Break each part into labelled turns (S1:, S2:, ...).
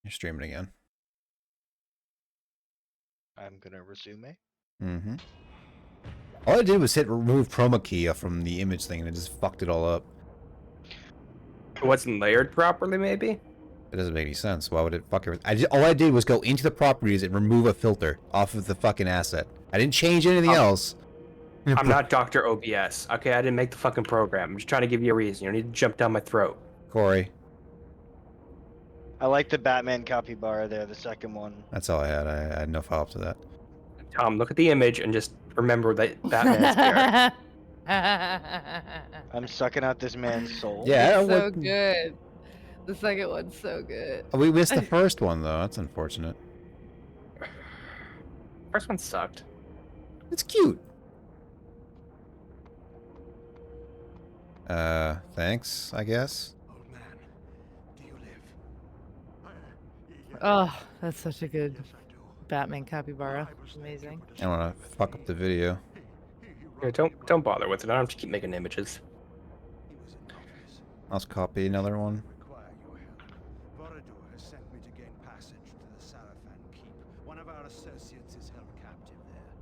S1: You're streaming again.
S2: I'm gonna resume.
S1: Mm-hmm. All I did was hit remove chroma key from the image thing, and it just fucked it all up.
S3: It wasn't layered properly, maybe?
S1: It doesn't make any sense. Why would it fuck everything? All I did was go into the properties and remove a filter off of the fucking asset. I didn't change anything else.
S3: I'm not Dr. OBS. Okay, I didn't make the fucking program. I'm just trying to give you a reason. You don't need to jump down my throat.
S1: Corey.
S2: I like the Batman capybara there, the second one.
S1: That's all I had. I had no follow-up to that.
S3: Tom, look at the image and just remember that Batman's there.
S2: I'm sucking out this man's soul.
S1: Yeah,
S4: It's so good. The second one's so good.
S1: We missed the first one, though. That's unfortunate.
S3: First one sucked.
S1: It's cute. Thanks, I guess.
S5: Old man, do you live?
S4: Oh, that's such a good Batman capybara. Amazing.
S1: I don't want to fuck up the video.
S3: Yeah, don't bother with it. I don't have to keep making images.
S1: I'll just copy another one.
S5: Vorador has sent me to gain passage to the Sarafan Keep. One of our associates is held captive there.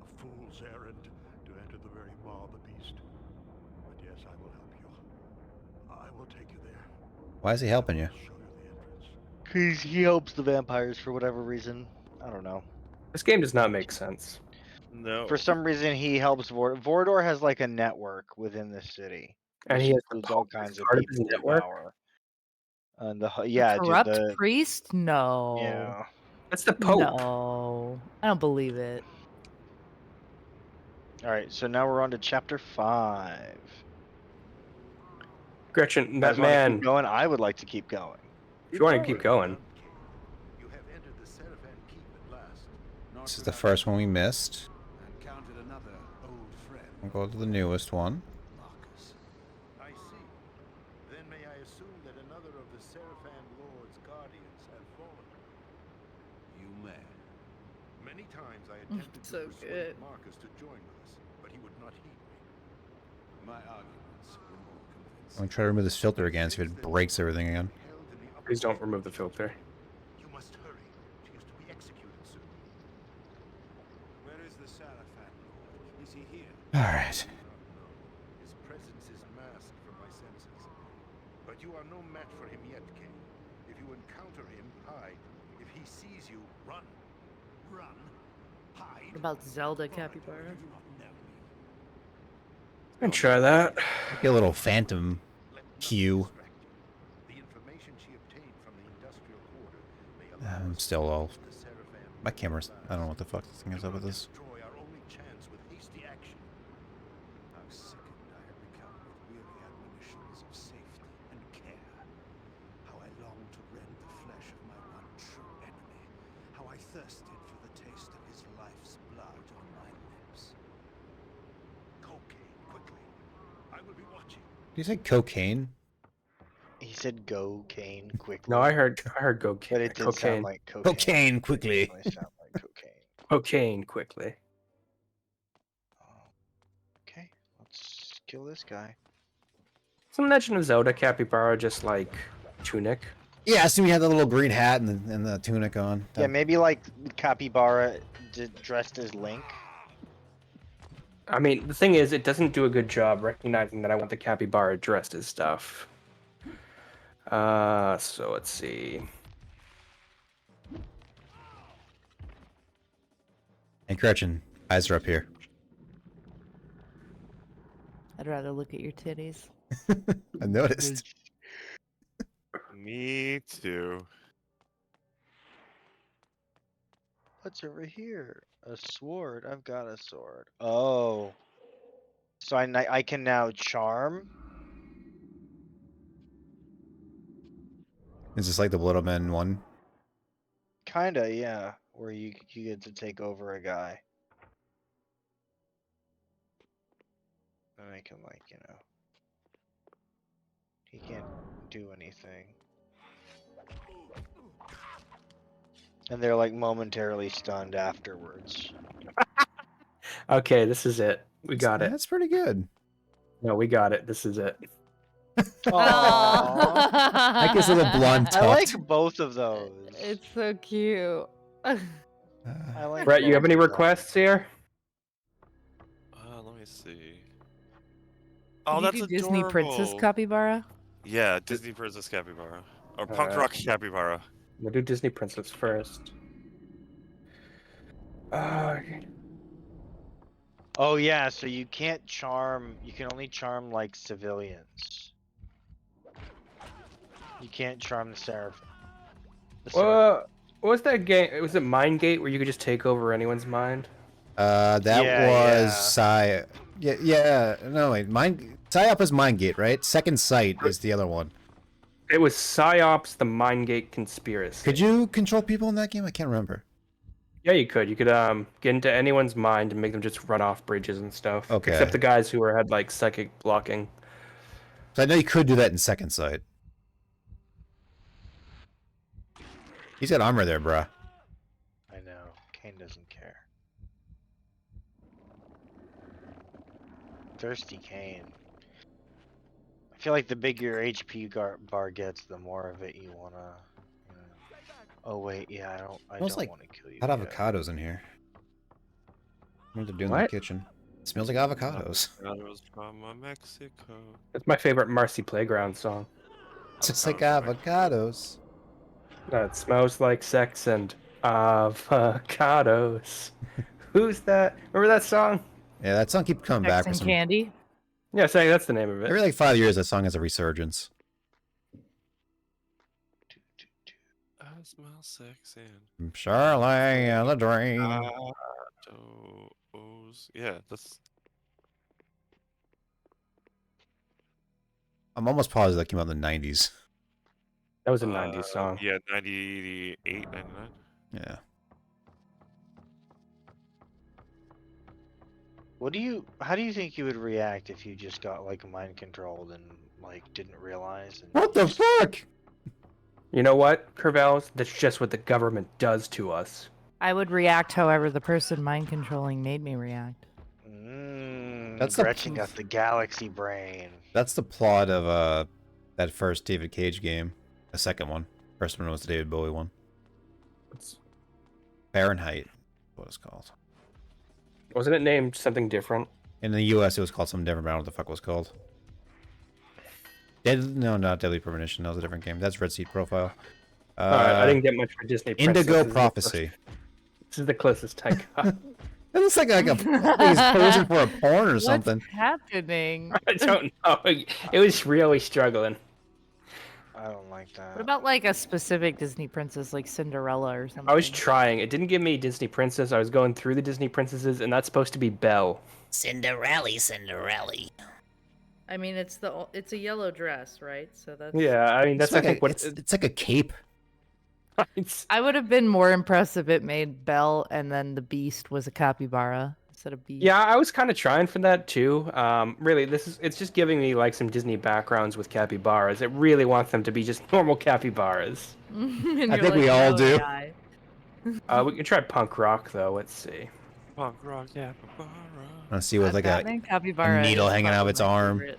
S5: A fool's errand to enter the very maw of the beast. But yes, I will help you. I will take you there.
S1: Why is he helping you?
S5: Show you the entrance.
S2: Cause he helps the vampires for whatever reason. I don't know.
S3: This game does not make sense.
S6: No.
S2: For some reason, he helps Vorador has like a network within the city.
S3: And
S2: which
S3: he has
S2: includes all kinds of
S3: part of his
S2: people in
S3: network?
S2: power. And yeah,
S4: Corrupt
S2: dude,
S4: priest? No.
S2: yeah.
S3: That's the Pope.
S4: No. I don't believe it.
S2: All right, so now we're on to chapter 5.
S3: Gretchen,
S2: You guys wanna
S3: Batman.
S2: keep going? I would like to keep going.
S3: If you want to keep going.
S5: You have entered the Sarafan Keep at last.
S1: This is the first one we missed.
S5: And counted another old friend.
S1: We'll go to the newest one.
S5: Marcus. I see. Then may I assume that another of the Sarafan Lord's guardians have fallen? You may. Many times I attempted
S4: So
S5: to persuade
S4: good.
S5: Marcus to join with us, but he would not heed me. My arguments were more convincing.
S1: I'm gonna try to remove this filter again, see if it breaks everything again.
S5: Held in the upper
S3: Please don't remove the filter.
S5: You must hurry. She is to be executed soon. Where is the Sarafan Lord? Is he here?
S1: Alright.
S5: No. His presence is masked from my senses. But you are no match for him yet, Kain. If you encounter him, hide. If he sees you, run. Run. Hide.
S4: What about Zelda capybara?
S5: You do not know me.
S3: I can try that.
S1: Get a little phantom
S5: Let nothing
S1: hue.
S5: distract you. The information she obtained from the industrial quarter may allow
S1: I'm
S5: us
S1: still
S5: to
S1: all...
S5: reach the Sarafan
S1: My camera's... I don't know what the fuck this thing is up with this.
S5: destroy our only chance with hasty action. How sickened I have become with weary admonitions of safety and care. How I long to rend the flesh of my one true enemy. How I thirsted for the taste of his life's blood on my lips. Cocaine, quickly. I will be watching.
S1: Did you say cocaine?
S2: He said, "Go, Kain, quickly."
S3: No, I heard
S2: But
S3: cocaine.
S2: it did
S3: Cocaine.
S2: sound like cocaine.
S1: Cocaine, quickly.
S2: It definitely sound like cocaine.
S3: Cocaine quickly.
S2: Okay, let's kill this guy.
S3: Some Legend of Zelda capybara just like tunic.
S1: Yeah, I assume you had the little green hat and the tunic on.
S2: Yeah, maybe like capybara dressed as Link.
S3: I mean, the thing is, it doesn't do a good job recognizing that I want the capybara dressed as stuff. So let's see.
S1: Hey, Gretchen, eyes are up here.
S4: I'd rather look at your titties.
S1: I noticed.
S6: Me too.
S2: What's over here? A sword. I've got a sword. Oh. So I can now charm?
S1: Is this like the Blood Omen one?
S2: Kinda, yeah. Where you get to take over a guy. And I can like, you know. He can't do anything. And they're like momentarily stunned afterwards.
S3: Okay, this is it. We got it.
S1: That's pretty good.
S3: No, we got it. This is it.
S2: Aww.
S1: Like his little blonde
S2: I like
S1: tuft.
S2: both of those.
S4: It's so cute.
S2: I like
S3: Brett, you have
S2: both
S3: any
S2: of them.
S3: requests here?
S6: Let me see.
S4: Could
S6: Oh,
S4: you
S6: that's
S4: do Disney Princess
S6: adorable.
S4: Capybara?
S6: Yeah, Disney Princess Capybara. Or Punk
S3: Alright.
S6: Rock Capybara.
S3: We'll do Disney Princess first.
S2: Oh yeah, so you can't charm. You can only charm like civilians. You can't charm the seraphim. The seraphim.
S3: What was that game? Was it Mind Gate where you could just take over anyone's mind?
S1: That
S2: Yeah,
S1: was
S2: yeah.
S1: Psy. Yeah. No, wait. Psyop is Mind Gate, right? Second Sight is the other one.
S3: It was PsyOps, the Mind Gate conspiracy.
S1: Could you control people in that game? I can't remember.
S3: Yeah, you could. You could get into anyone's mind and make them just run off bridges and stuff.
S1: Okay.
S3: Except the guys who had like psychic blocking.
S1: So I know you could do that in Second Sight. He's got armor there, bruh.
S2: I know. Kain doesn't care. Thirsty Kain. I feel like the bigger your HP bar gets, the more of it you wanna. Oh wait, yeah, I
S1: Smells
S2: don't
S1: like
S2: want to kill you.
S1: Hot
S2: yet.
S1: avocados in here. What they're doing in
S3: What?
S1: the kitchen. It smells like avocados.
S6: Avocados from Mexico.
S3: That's my favorite Marcy Playground song.
S1: It's just like
S6: Avocados.
S1: avocados.
S3: It smells like sex and avocados. Who's that? Remember that song?
S1: Yeah, that song keeps coming back
S4: Sex
S1: for
S4: and
S1: some.
S4: candy.
S3: Yeah, saying that's the name of it.
S1: Every like 5 years, that song has a resurgence.
S6: I smell sex and
S1: Charlie and the Dream.
S6: avocados. Yeah, that's.
S1: I'm almost positive that came out in the 90s.
S3: That was a 90s song.
S6: Yeah, 98, 99.
S1: Yeah.
S2: How do you think you would react if you just got like mind controlled and like didn't realize? And
S1: What the fuck?
S3: You know what, Curvels? That's just what the government does to us.
S4: I would react however the person mind controlling made me react.
S1: That's the
S2: Gretchen got the galaxy brain.
S1: That's the plot of that first David Cage game. The second one. First one was the David Bowie one. Fahrenheit. What it's called.
S3: Wasn't it named something different?
S1: In the US, it was called something different, but I don't know what the fuck it was called. No, not Deadly Premonition. That was a different game. That's Red Seed Profile.
S3: Alright, I didn't get much for Disney Princess.
S1: Indigo
S3: This is the
S1: Prophecy.
S3: This is the closest I got.
S1: It looks like a he's posing for a porn or something.
S4: What's happening?
S3: I don't know. It was really struggling.
S2: I don't like that.
S4: What about like a specific Disney princess, like Cinderella or something?
S3: I was trying. It didn't give me Disney Princess. I was going through the Disney Princesses, and that's supposed to be Belle.
S7: Cinderella.
S4: I mean, it's a yellow dress, right? So that's.
S3: Yeah, I mean, that's
S1: It's like
S3: I think what
S1: it's like a cape.
S3: it's.
S4: I would have been more impressed if it made Belle and then the Beast was a capybara instead of Beast.
S3: Yeah, I was kind of trying for that too. Really, it's just giving me like some Disney backgrounds with capybaras. It really wants them to be just normal capybaras.
S4: And
S1: I
S4: you're
S1: think we
S4: like,
S1: all
S4: "No,
S1: do."
S4: guy."
S3: We can try punk rock though. Let's see.
S6: Punk rock capybara.
S1: Let's see with like a
S4: Batman capybara
S1: needle
S4: is
S1: hanging out of
S4: probably
S1: its
S4: my
S1: arm.
S4: favorite.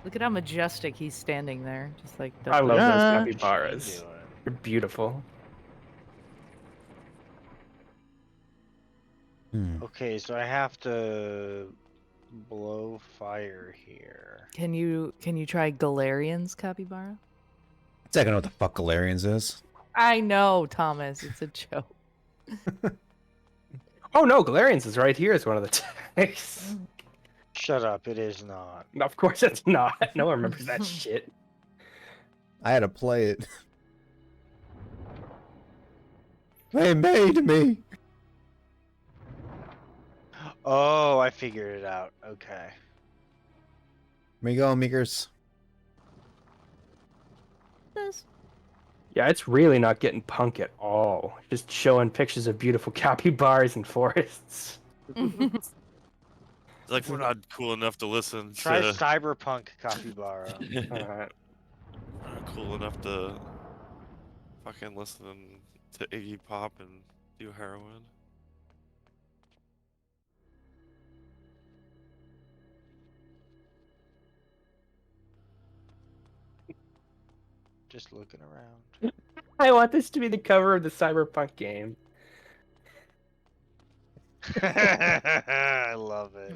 S4: Look at how majestic he's standing there, just like.
S3: I love
S4: "Da-da-da."
S3: those
S2: What you
S3: capybaras.
S2: doing?
S3: They're beautiful.
S2: Okay, so I have to blow fire here.
S4: Can you try Galarian's capybara?
S1: I don't know what the fuck Galarians is.
S4: I know, Thomas. It's a joke.
S3: Oh no, Galarians is right here. Is one of the tags.
S2: Shut up! It is not.
S3: Of course it's not. No one remembers that shit.
S1: I had to play it. They made me.
S2: Oh, I figured it out. Okay.
S1: Here you go, Meekers.
S3: Yeah, it's really not getting punk at all. Just showing pictures of beautiful capybaras and forests.
S6: It's like we're not cool enough to listen
S2: Try
S6: to.
S2: cyberpunk capybara.
S3: Alright.
S6: We're not cool enough to fucking listen to Iggy Pop and do heroin.
S2: Just looking around.
S3: I want this to be the cover of the Cyberpunk game.
S2: I love it.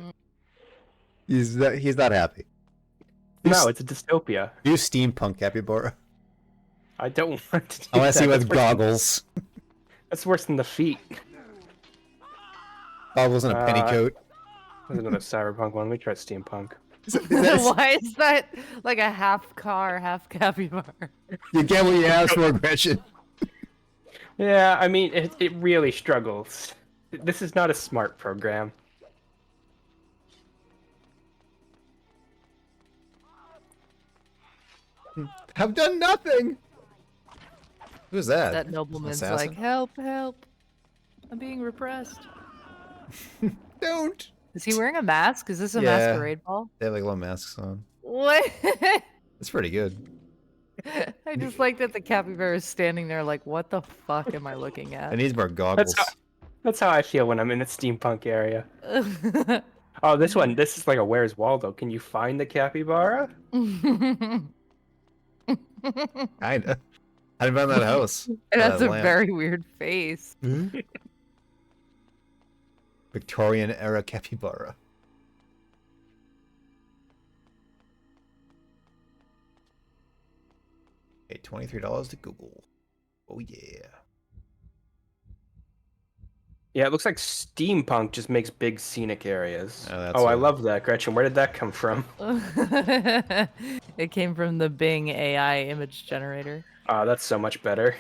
S1: He's not happy.
S3: No, it's a dystopia.
S1: Do steampunk capybara.
S3: I don't want to do
S1: I want to see
S3: that.
S1: with goggles.
S3: That's worse than the feet.
S1: Goggles and a pennycoat.
S3: There's another Cyberpunk one. Let me try steampunk.
S4: Why is that like a half car, half capybara?
S1: You get what you ask for, Gretchen.
S3: Yeah, I mean, it really struggles. This is not a smart program.
S1: I've done nothing. Who's that?
S4: That nobleman's
S1: Assassin?
S4: like, help, help. I'm being repressed.
S1: Don't.
S4: Is he wearing a mask? Is this a
S1: Yeah.
S4: masquerade ball?
S1: They have like little masks on.
S4: What?
S1: It's pretty good.
S4: I just like that the capybara is standing there like, what the fuck am I looking
S1: I
S4: at?
S1: need more goggles.
S3: That's how I feel when I'm in a steampunk area. Oh, this one. This is like a Where's Waldo. Can you find the capybara?
S1: Kinda. I didn't find that house.
S4: It has
S1: That
S4: a
S1: lamp.
S4: very weird face.
S1: Victorian era capybara. Okay, $23 to Google. Oh yeah.
S3: Yeah, it looks like steampunk just makes big scenic areas.
S1: Oh, that's
S3: Oh, I
S1: what-
S3: love that, Gretchen. Where did that come from?
S4: It came from the Bing AI image generator.
S3: Oh, that's so much better.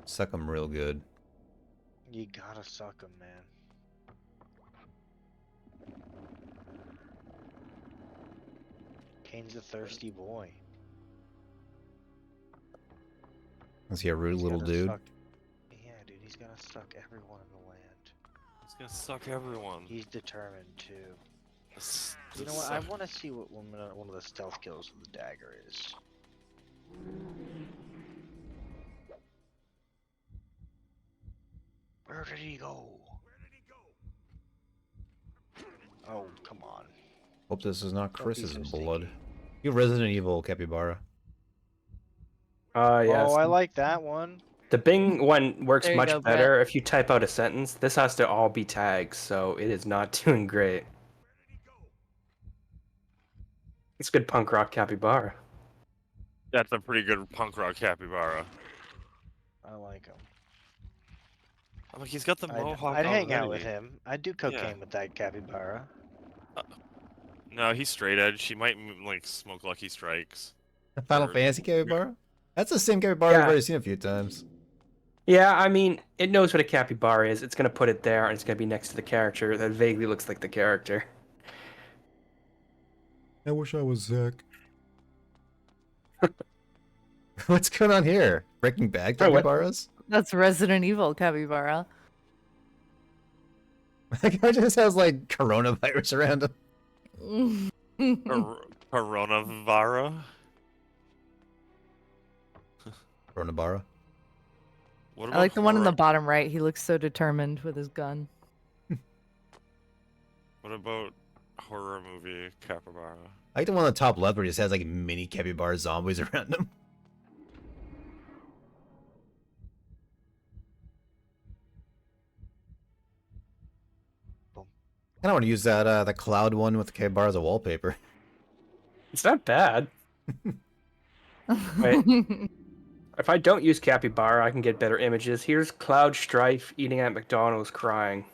S1: Suck them real good.
S2: You gotta suck him, man. Kane's a thirsty boy.
S1: Is he a rude
S2: He's
S1: little
S2: gotta
S1: dude?
S2: suck- Yeah, dude, he's gonna suck everyone in the land.
S6: It's gonna suck everyone.
S2: He's determined too.
S6: It's-
S2: You know
S6: it's
S2: what? I
S6: suck-
S2: want to see what one of the stealth kills with the dagger is. Where did he go? Oh, come on.
S1: Hope this is not
S2: Don't be
S1: Chris's
S2: so
S1: blood.
S2: stinky.
S1: You Resident Evil capybara.
S3: Yes.
S2: Oh, I like that one.
S3: The Bing one works
S4: There you
S3: much
S4: go, Brett.
S3: better if you type out a sentence. This has to all be tags, so it is not doing great. It's good punk rock capybara.
S6: That's a pretty good punk rock capybara.
S2: I like him.
S6: I'm like, he's got the mohawk.
S2: I'd hang out with
S6: already.
S2: him. I'd do cocaine with that capybara.
S6: No, he's straight edge. He might like smoke Lucky Strikes.
S1: Final
S6: Or-
S1: Fantasy capybara? That's the same capybara
S3: Yeah.
S1: I've already seen a few times.
S3: Yeah, I mean, it knows what a capybara is. It's gonna put it there, and it's gonna be next to the character that vaguely looks like the character.
S1: I wish I was Zach. What's going on here? Breaking Bad
S3: Oh, what?
S1: capybaras?
S4: That's Resident Evil capybara.
S1: Like, it just has like coronavirus around him.
S6: Coronavara.
S1: Coronabara.
S6: What
S4: I like the one in the
S6: horror-
S4: bottom right. He looks so determined with his gun.
S6: What about horror movie capybara?
S1: I like the one on the top left where he just has like mini capybara zombies around him.
S2: Boom.
S1: I kind of want to use that the cloud one with the capybara as a wallpaper.
S3: It's not bad. Wait. If I don't use capybara, I can get better images. Here's Cloud Strife eating at McDonald's crying.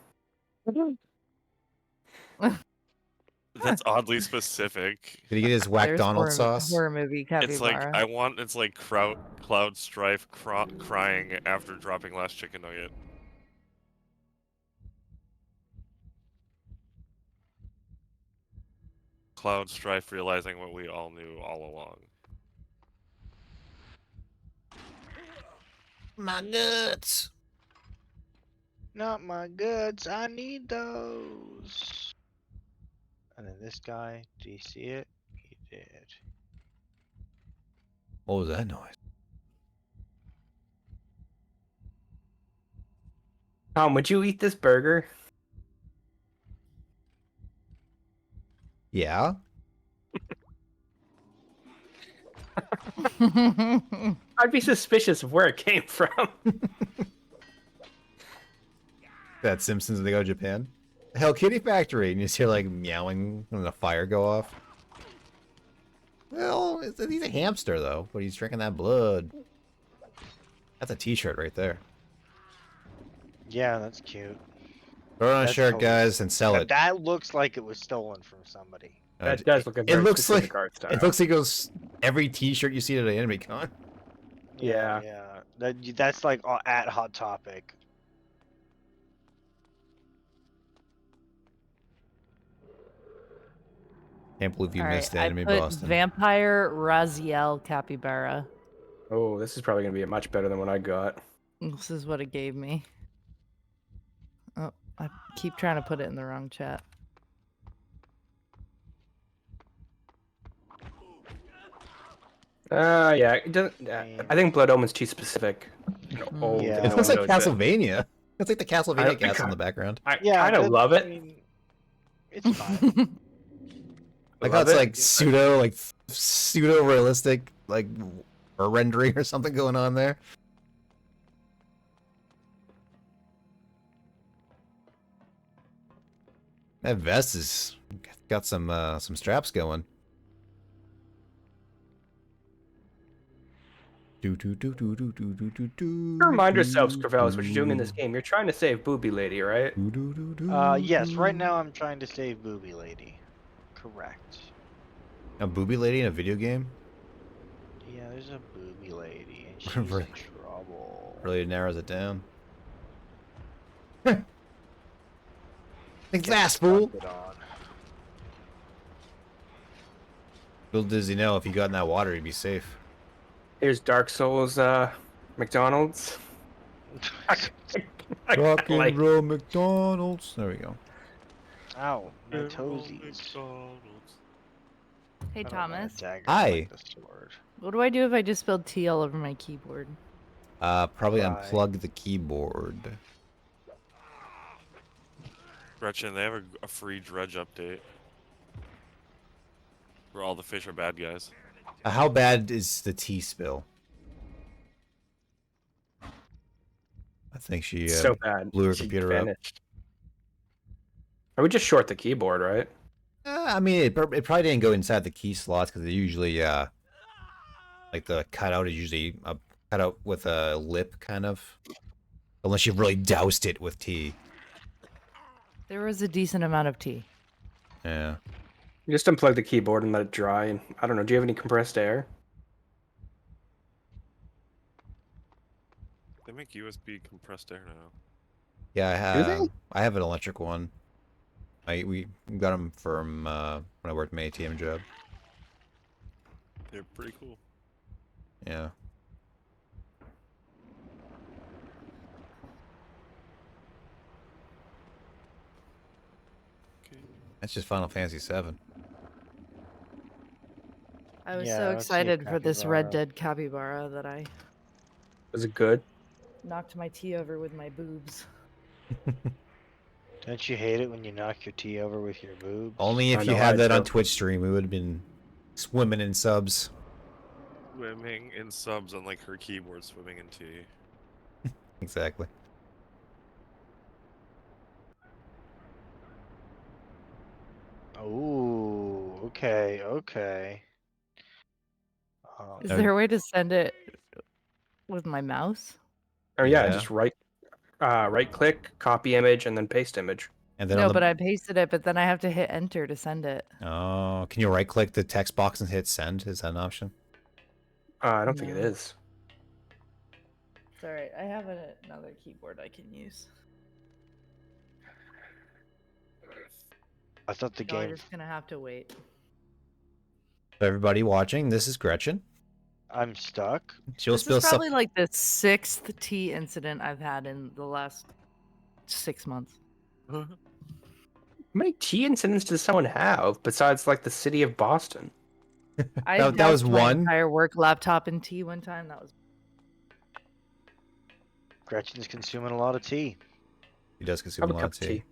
S6: That's oddly specific.
S1: Did he get his whack
S4: There's
S1: Donald
S4: horror,
S1: sauce?
S4: horror movie capybara.
S6: It's like it's like Cloud Strife crying after dropping last chicken nugget. Cloud Strife realizing what we all knew all along.
S1: My nuts.
S2: Not my goods. I need those. And then this guy, do you see it? He did.
S1: What was that noise?
S3: Tom, would you eat this burger?
S1: Yeah.
S3: I'd be suspicious of where it came from.
S1: That Simpsons when they go to Japan. Hell Kitty Factory, and you just hear like meowing and a fire go off. Well, he's a hamster though, but he's drinking that blood. That's a T-shirt right there.
S2: Yeah, that's cute.
S1: Throw it on a
S2: That's
S1: shirt,
S2: totally-
S1: guys, and sell it.
S2: That looks like it was stolen from somebody.
S3: That does look a
S1: It
S3: very
S1: looks
S3: specific
S1: like
S3: art style.
S1: it looks like it goes every T-shirt you see at an anime con.
S3: Yeah.
S2: Yeah. That's like at Hot Topic.
S1: Can't believe you
S4: All
S1: missed
S4: right, I
S1: Anime
S4: put
S1: Boston.
S4: Vampire Raziel Capybara.
S3: Oh, this is probably gonna be much better than what I got.
S4: This is what it gave me. Oh, I keep trying to put it in the wrong chat.
S3: Yeah, it doesn't. I think Blood Omen's too specific. Oh,
S2: Yeah.
S1: It looks like
S3: no one knows it.
S1: Castlevania. It's like the Castlevania
S3: I
S1: castle in
S3: got-
S1: the background.
S3: I
S2: Yeah,
S3: kind of
S2: that-
S3: love
S2: I
S3: it.
S2: mean, it's fine.
S1: Like how
S3: Love
S1: it's
S3: it.
S1: like pseudo realistic, like or rendering or something going on there. That vest is got some straps going.
S3: Remind yourselves, Crevellis, what you're doing in this game. You're trying to save Booby Lady, right?
S2: Yes, right now I'm trying to save Booby Lady. Correct.
S1: A booby lady in a video game
S2: Yeah, there's a Booby Lady, and she's
S1: Really?
S2: in trouble.
S1: really narrows it down. Think fast, fool!
S2: Get on.
S1: Little does he know if he got in that water, he'd be safe.
S3: Here's Dark Souls, McDonald's.
S1: Rock and
S3: like-
S1: roll McDonald's. There we go.
S2: Ow, my
S6: Roll
S2: toesies.
S6: McDonald's.
S4: Hey
S2: I don't want a
S4: Thomas,
S2: dagger
S1: Hi.
S2: like the sword.
S4: what do I do if I just spilled tea all over my keyboard?
S1: Probably
S2: Bye.
S1: unplug the keyboard.
S6: Gretchen, they have a free dredge update. Where all the fish are bad guys.
S1: How bad is the tea spill? I think she
S3: So bad.
S1: blew her
S3: She
S1: computer up.
S3: vanished. I would just short the keyboard, right?
S1: I mean, it probably didn't go inside the key slots because they usually, like the cutout is usually a cutout with a lip, kind of. Unless you've really doused it with tea.
S4: There was a decent amount of tea.
S1: Yeah.
S3: You just unplug the keyboard and let it dry. And I don't know. Do you have any compressed air?
S6: They make USB compressed air now.
S1: Yeah,
S3: Do they?
S1: I have an electric one. We got them from when I worked my ATM job.
S6: They're pretty cool.
S1: Yeah.
S6: Okay.
S1: That's just Final Fantasy VII.
S4: I was
S2: Yeah,
S4: so
S2: let's see
S4: excited for this Red
S2: capybara.
S4: Dead capybara that I
S3: Was it good?
S4: knocked my tea over with my boobs.
S2: Don't you hate it when you knock your tea over with your boobs?
S1: Only if
S3: I
S1: you
S3: know,
S1: had
S3: I
S1: that on
S3: do.
S1: Twitch stream, we would have been swimming in subs.
S6: Swimming in subs unlike her keyboard swimming in tea.
S1: Exactly.
S2: Ooh, okay, okay.
S4: Is
S1: Uh,
S4: there a way to send it with my mouse?
S3: Oh yeah,
S1: Yeah.
S3: just right click, copy image, and then paste image.
S1: And then
S4: No,
S1: on the...
S4: but I pasted it, but then I have to hit enter to send it.
S1: Oh, can you right click the text box and hit send? Is that an option?
S3: I don't think it
S4: No.
S3: is.
S4: It's alright, I have another keyboard I can use.
S2: I thought the
S4: No, I'm
S2: game.
S4: just gonna have to wait.
S1: So everybody watching, this is Gretchen.
S2: I'm stuck.
S1: She'll
S4: This
S1: spill
S4: is probably
S1: some.
S4: like the 6th tea incident I've had in the last 6 months.
S3: How many tea incidents does someone have besides like the city of Boston?
S4: I
S1: That was
S4: doused my
S1: one?
S4: entire work laptop in tea one time. That was
S2: Gretchen's consuming a lot of tea.
S1: He does consume
S3: Have
S1: a
S3: a
S1: lot
S3: cup
S1: of
S3: of
S1: tea.
S3: tea.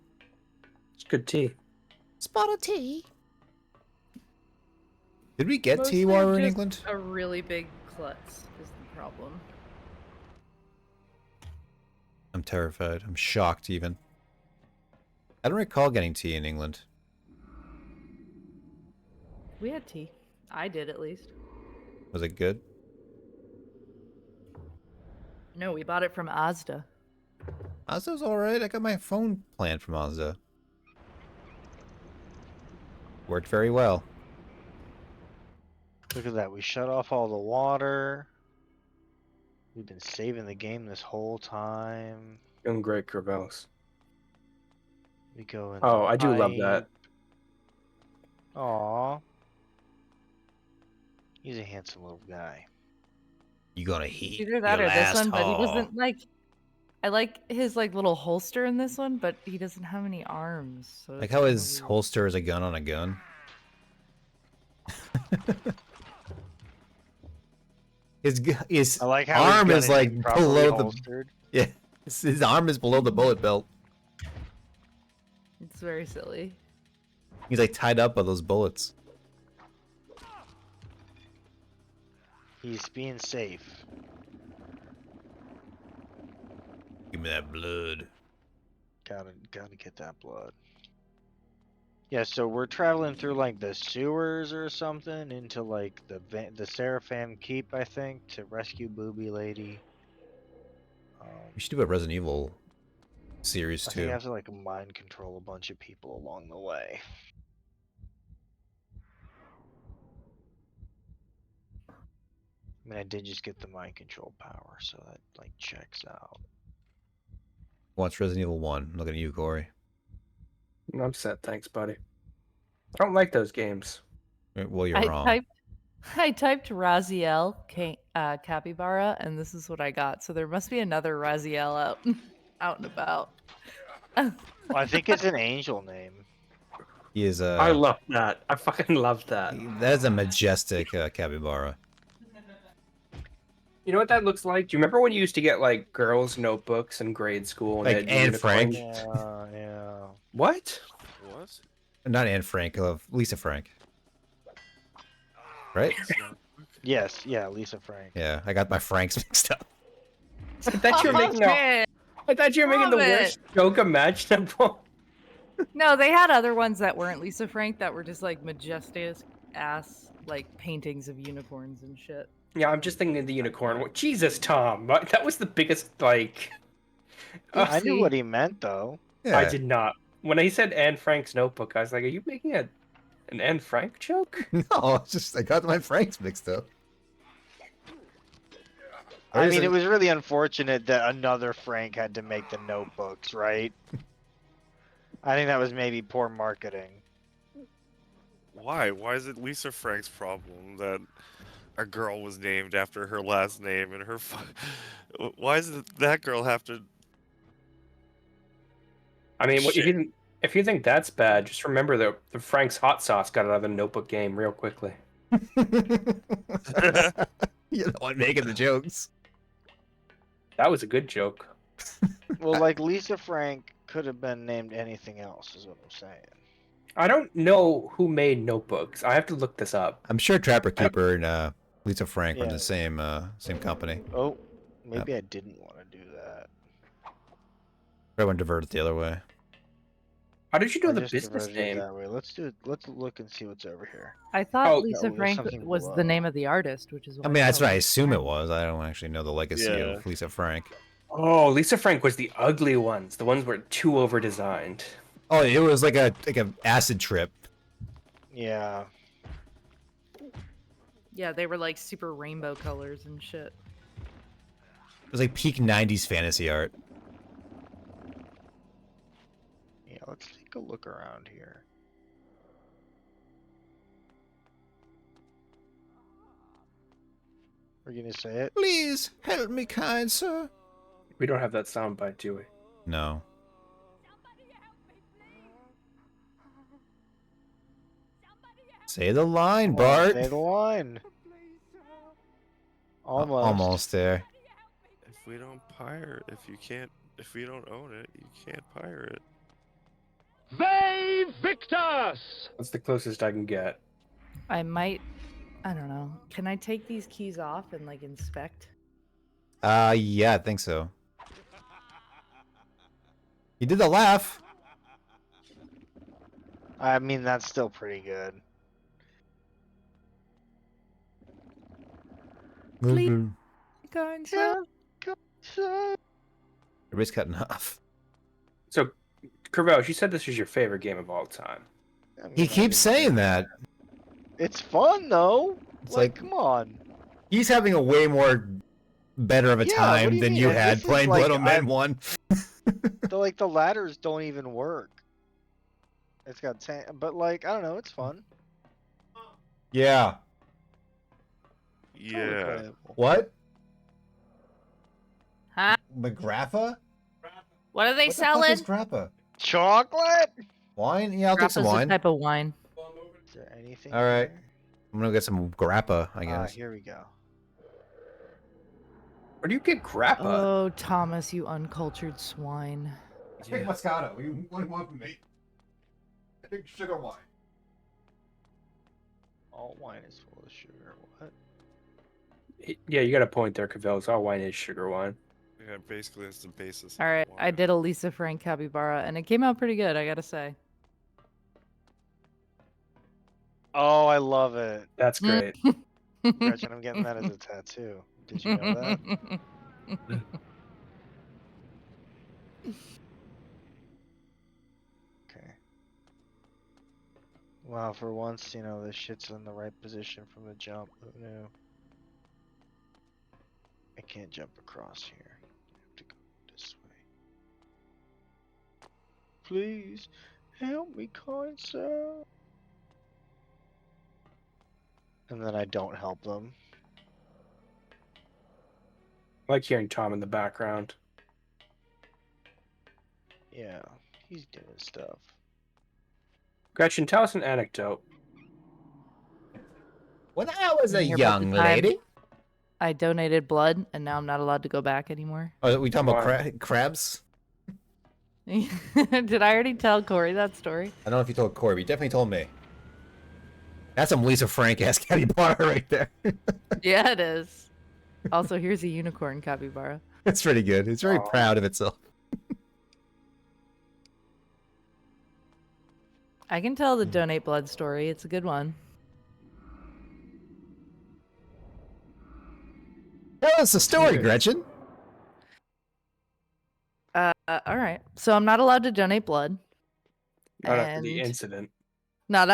S3: It's good tea.
S1: Spot of tea. Did we get tea
S4: Mostly
S1: while we were in
S4: just
S1: England?
S4: A really big klutz is the problem.
S1: I'm terrified. I'm shocked even. I don't recall getting tea in England.
S4: We had tea. I did at least.
S1: Was it good?
S4: No, we bought it from Asda.
S1: Asda's alright. I got my phone plan from Asda. Worked very well.
S2: Look at that. We shut off all the water. We've been saving the game this whole time.
S3: Doing great, Corvallis.
S2: We go in.
S3: Oh, I do love that.
S2: Aw. He's a handsome little guy.
S1: You gonna heat
S4: Either that
S1: your
S4: or this
S1: last
S4: one, but he
S1: haul.
S4: doesn't like. I like his like little holster in this one, but he doesn't have any arms. So
S1: Like
S4: it's
S1: how
S4: kinda
S1: his
S4: weird.
S1: holster is a gun on a gun. His
S2: I like how his
S1: arm
S2: gun
S1: is like
S2: properly
S1: below the
S2: holstered.
S1: yeah. His arm is below the bullet belt.
S4: It's very silly.
S1: He's like tied up by those bullets.
S2: He's being safe.
S1: Give me that blood.
S2: Gotta get that blood. Yeah, so we're traveling through like the sewers or something into like the Seraphim Keep, I think, to rescue Booby Lady.
S1: We should do a Resident Evil series
S2: I think I
S1: too.
S2: have to like mind control a bunch of people along the way. I mean, I did just get the mind control power, so that like checks out.
S1: Watch Resident Evil 1. Looking at you, Corey.
S3: I'm set, thanks, buddy. I don't like those games.
S1: Well, you're wrong.
S4: I typed Raziel capybara, and this is what I got. So there must be another Raziel out and about.
S2: Well, I think it's an angel name.
S1: He is
S3: I love that. I fucking love that.
S1: that is a majestic capybara.
S3: You know what that looks like? Do you remember when you used to get like girls' notebooks in grade school? And
S1: Like
S3: they had
S1: Anne Frank?
S3: unicorns?
S2: Yeah.
S3: What?
S6: What?
S1: Not Anne Frank, Lisa Frank. Right?
S2: Yes, yeah, Lisa Frank.
S1: Yeah, I got my Franks mixed up.
S3: I thought you were making
S4: man.
S3: I thought you were making the
S4: Love it.
S3: worst joke imaginable.
S4: No, they had other ones that weren't Lisa Frank that were just like majestic ass like paintings of unicorns and shit.
S3: Yeah, I'm just thinking of the unicorn. Jesus, Tom, that was the biggest like.
S2: I knew
S4: Oopsie.
S2: what he meant though.
S1: Yeah.
S3: I did not. When he said Anne Frank's notebook, I was like, "Are you making an Anne Frank joke?"
S1: No, it's just I got my Franks mixed up.
S2: I mean, it was really unfortunate that another Frank had to make the notebooks, right? I think that was maybe poor marketing.
S6: Why? Why is it Lisa Frank's problem that a girl was named after her last name and her? Why does that girl have to?
S3: I mean,
S6: Shit.
S3: if you think that's bad, just remember that the Frank's hot sauce got out of the notebook game real quickly.
S1: You're the one making the jokes.
S3: That was a good joke.
S2: Well, like Lisa Frank could have been named anything else, is what I'm saying.
S3: I don't know who made notebooks. I have to look this up.
S1: I'm sure Trapper Keeper and Lisa Frank were in
S2: Yeah.
S1: the same company.
S2: Oh, maybe I didn't want to do that.
S1: Everyone diverted the other way.
S3: How did you know
S2: I
S3: the
S2: just
S3: business
S2: diverted
S3: name?
S2: that way. Let's do it. Let's look and see what's over here.
S4: I thought
S3: Oh,
S4: Lisa
S2: there's
S4: Frank
S2: something
S4: was
S2: below.
S4: the name of the artist, which is why
S1: I mean, that's
S4: thought
S1: what I
S4: Lisa
S1: assume it
S4: Frank.
S1: was. I don't actually know the legacy
S6: Yeah.
S1: of Lisa Frank.
S3: Oh, Lisa Frank was the ugly ones. The ones were too over designed.
S1: Oh, it was like a acid trip.
S2: Yeah.
S4: Yeah, they were like super rainbow colors and shit.
S1: It was like peak '90s fantasy art.
S2: Yeah, let's take a look around here. We're gonna say it?
S1: Please help me, kind sir.
S3: We don't have that soundbite, do we?
S1: No. Say the line, Bart.
S2: Say the line. Almost.
S1: Almost there.
S6: If we don't pirate, if we don't own it, you can't pirate.
S8: They Victus!
S3: That's the closest I can get.
S4: I might. I don't know. Can I take these keys off and like inspect?
S1: Yeah, I think so. You did the laugh.
S2: I mean, that's still pretty good.
S4: Please.
S1: The
S4: Kind sir.
S1: wrist cutting off.
S3: So, Corvell, you said this was your favorite game of all time.
S2: I mean,
S1: He
S2: I
S1: keeps
S2: didn't
S1: saying
S2: say
S1: that.
S2: It's fun though.
S1: It's
S2: Like,
S1: like-
S2: come on.
S1: He's having a way more better of a
S2: Yeah, what do
S1: time
S2: you
S1: than
S2: mean?
S1: you
S2: And
S1: had
S2: this is
S1: playing
S2: like,
S1: Blood on Man 1.
S2: The ladders don't even work. It's got 10, but like, I don't know, it's fun.
S1: Yeah.
S2: Totally
S6: Yeah.
S2: playable.
S1: What?
S4: Huh?
S1: McGrappa?
S4: What are they
S1: What
S4: selling?
S1: the fuck is grappa?
S2: Chocolate?
S1: Wine? Yeah, I'll take some
S4: Grappa's a
S1: wine.
S4: type of wine.
S2: Is there anything?
S1: All right.
S2: here?
S1: I'm gonna get some grappa, I guess.
S2: Here we go.
S3: Where do you get grappa?
S4: Oh, Thomas, you uncultured swine.
S1: Take Moscato. What do you want from me? I think sugar wine.
S2: All wine is full of sugar. What?
S3: Yeah, you got a point there, Cavell. All wine is sugar wine.
S6: Yeah, basically that's the basis.
S4: All right, I did a Lisa Frank capybara, and it came out pretty good, I gotta say.
S2: Oh, I love it.
S3: That's great.
S2: Gretchen, I'm getting that as a tattoo. Did you know that? Okay. Wow, for once, this shit's in the right position from the jump. Who knew? I can't jump across here. I have to go this way. Please, help me, kind sir. And then I don't help them.
S3: I like hearing Tom in the background.
S2: Yeah, he's doing stuff.
S3: Gretchen, tell us an anecdote.
S1: When I was a
S4: You hear about the
S1: young
S4: time-
S1: lady.
S4: I donated blood, and now I'm not allowed to go back anymore.
S1: Oh, are we talking about
S3: Why?
S1: crabs?
S4: Did I already tell Corey that story?
S1: I don't know if you told Corey, but you definitely told me. That's some Lisa Frank ass capybara right there.
S4: Yeah, it is. Also, here's a unicorn capybara.
S1: It's pretty good. It's very
S3: Aw.
S1: proud of itself.
S4: I can tell the donate blood story. It's a good one.
S1: Tell us the story,
S3: hear it.
S1: Gretchen.
S4: All right. So I'm not allowed to donate blood.
S3: Not after the
S4: And-
S3: incident.
S4: No,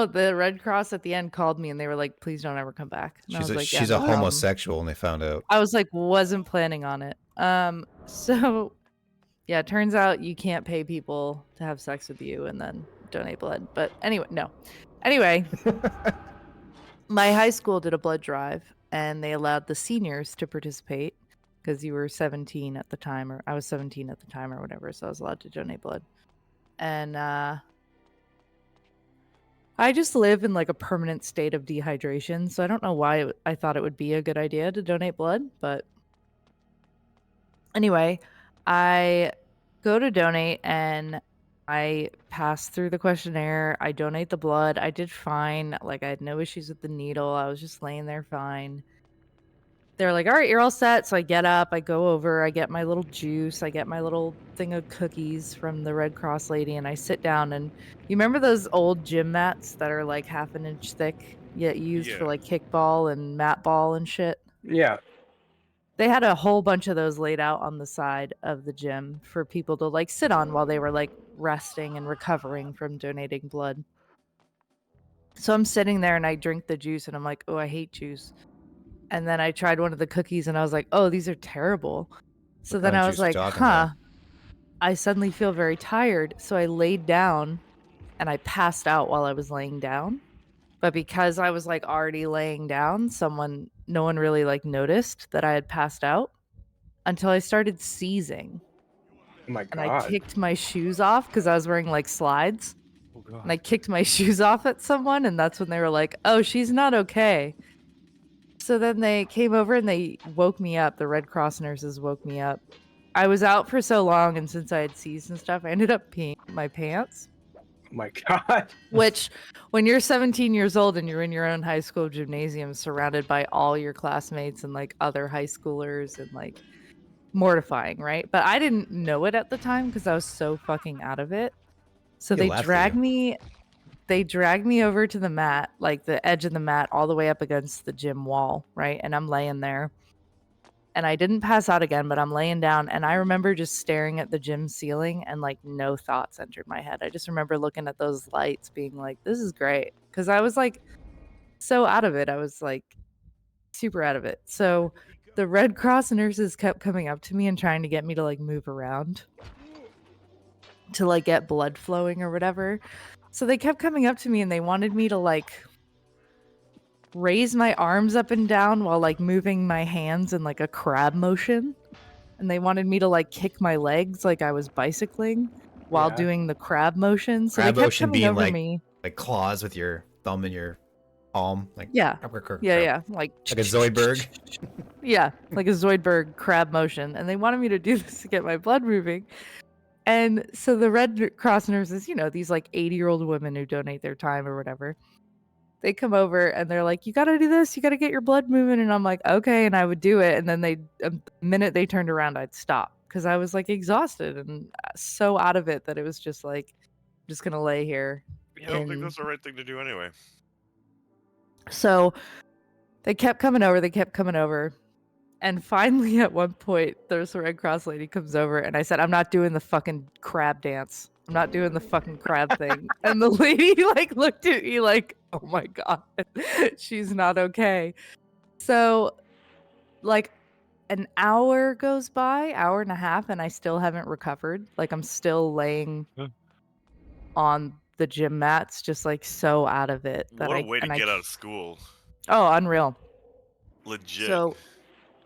S4: the Red Cross at the end called me and they were like, "Please don't ever come back." And I
S1: She's
S4: was
S1: a,
S4: like,
S1: she's
S4: "Yeah,
S1: a
S4: no problem."
S1: homosexual, and they found out.
S4: I was like, wasn't planning on it. So yeah, it turns out you can't pay people to have sex with you and then donate blood. But anyway, no. Anyway, my high school did a blood drive and they allowed the seniors to participate because you were 17 at the time, or I was 17 at the time or whatever, so I was allowed to donate blood. And I just live in like a permanent state of dehydration, so I don't know why I thought it would be a good idea to donate blood, but anyway, I go to donate and I pass through the questionnaire. I donate the blood. I did fine. Like, I had no issues with the needle. I was just laying there fine. They're like, all right, you're all set. So I get up, I go over, I get my little juice, I get my little thing of cookies from the Red Cross lady, and I sit down. And you remember those old gym mats that are like half an inch thick, yet used for
S6: Yeah.
S4: like kickball and mat ball and shit?
S3: Yeah.
S4: They had a whole bunch of those laid out on the side of the gym for people to like sit on while they were like resting and recovering from donating blood. So I'm sitting there and I drink the juice and I'm like, oh, I hate juice. And then I tried one of the cookies and I was like, oh, these are terrible. So
S1: What
S4: then
S1: kind of
S4: I was
S1: juice you
S4: like,
S1: talking
S4: huh.
S1: about?
S4: I suddenly feel very tired. So I laid down and I passed out while I was laying down. But because I was like already laying down, no one really like noticed that I had passed out until I started seizing.
S3: Oh my
S4: And I
S3: god.
S4: kicked my shoes off because I was wearing like slides.
S3: Oh god.
S4: And I kicked my shoes off at someone, and that's when they were like, oh, she's not okay. So then they came over and they woke me up. The Red Cross nurses woke me up. I was out for so long, and since I had seized and stuff, I ended up peeing my pants.
S3: Oh my god.
S4: Which, when you're 17 years old and you're in your own high school gymnasium surrounded by all your classmates and like other high schoolers and like mortifying, right? But I didn't know it at the time because I was so fucking out of it. So
S1: They
S4: they
S1: laughed at
S4: dragged
S1: you.
S4: me. They dragged me over to the mat, like the edge of the mat, all the way up against the gym wall, right? And I'm laying there. And I didn't pass out again, but I'm laying down. And I remember just staring at the gym ceiling and like no thoughts entered my head. I just remember looking at those lights being like, this is great. Cause I was like so out of it. I was like super out of it. So the Red Cross nurses kept coming up to me and trying to get me to like move around to like get blood flowing or whatever. So they kept coming up to me and they wanted me to like raise my arms up and down while like moving my hands in like a crab motion. And they wanted me to like kick my legs like I was bicycling while
S3: Yeah.
S4: doing the crab motion. So
S1: Crab
S4: they kept
S1: motion
S4: coming
S1: being
S4: over
S1: like
S4: me.
S1: like claws with your thumb in your palm, like
S4: Yeah. Yeah, yeah. Like
S1: a Zoidberg.
S4: Yeah, like a Zoidberg crab motion. And they wanted me to do this to get my blood moving. And so the Red Cross nurses, you know, these like 80-year-old women who donate their time or whatever, they come over and they're like, you got to do this. You got to get your blood moving. And I'm like, okay. And I would do it. And then the minute they turned around, I'd stop because I was like exhausted and so out of it that it was just like, I'm just going to lay here.
S6: I don't think that's the right thing to do anyway.
S4: So they kept coming over. They kept coming over. And finally, at one point, there's a Red Cross lady comes over, and I said, I'm not doing the fucking crab dance. I'm not doing the fucking crab thing. And the lady, like, looked at me like, oh my God, she's not okay. So, like, an hour goes by, hour and a half, and I still haven't recovered. Like, I'm still laying on the gym mats, just, like, so out of it. That
S6: What a way to get out of school.
S4: Oh, unreal.
S6: Legit.
S4: So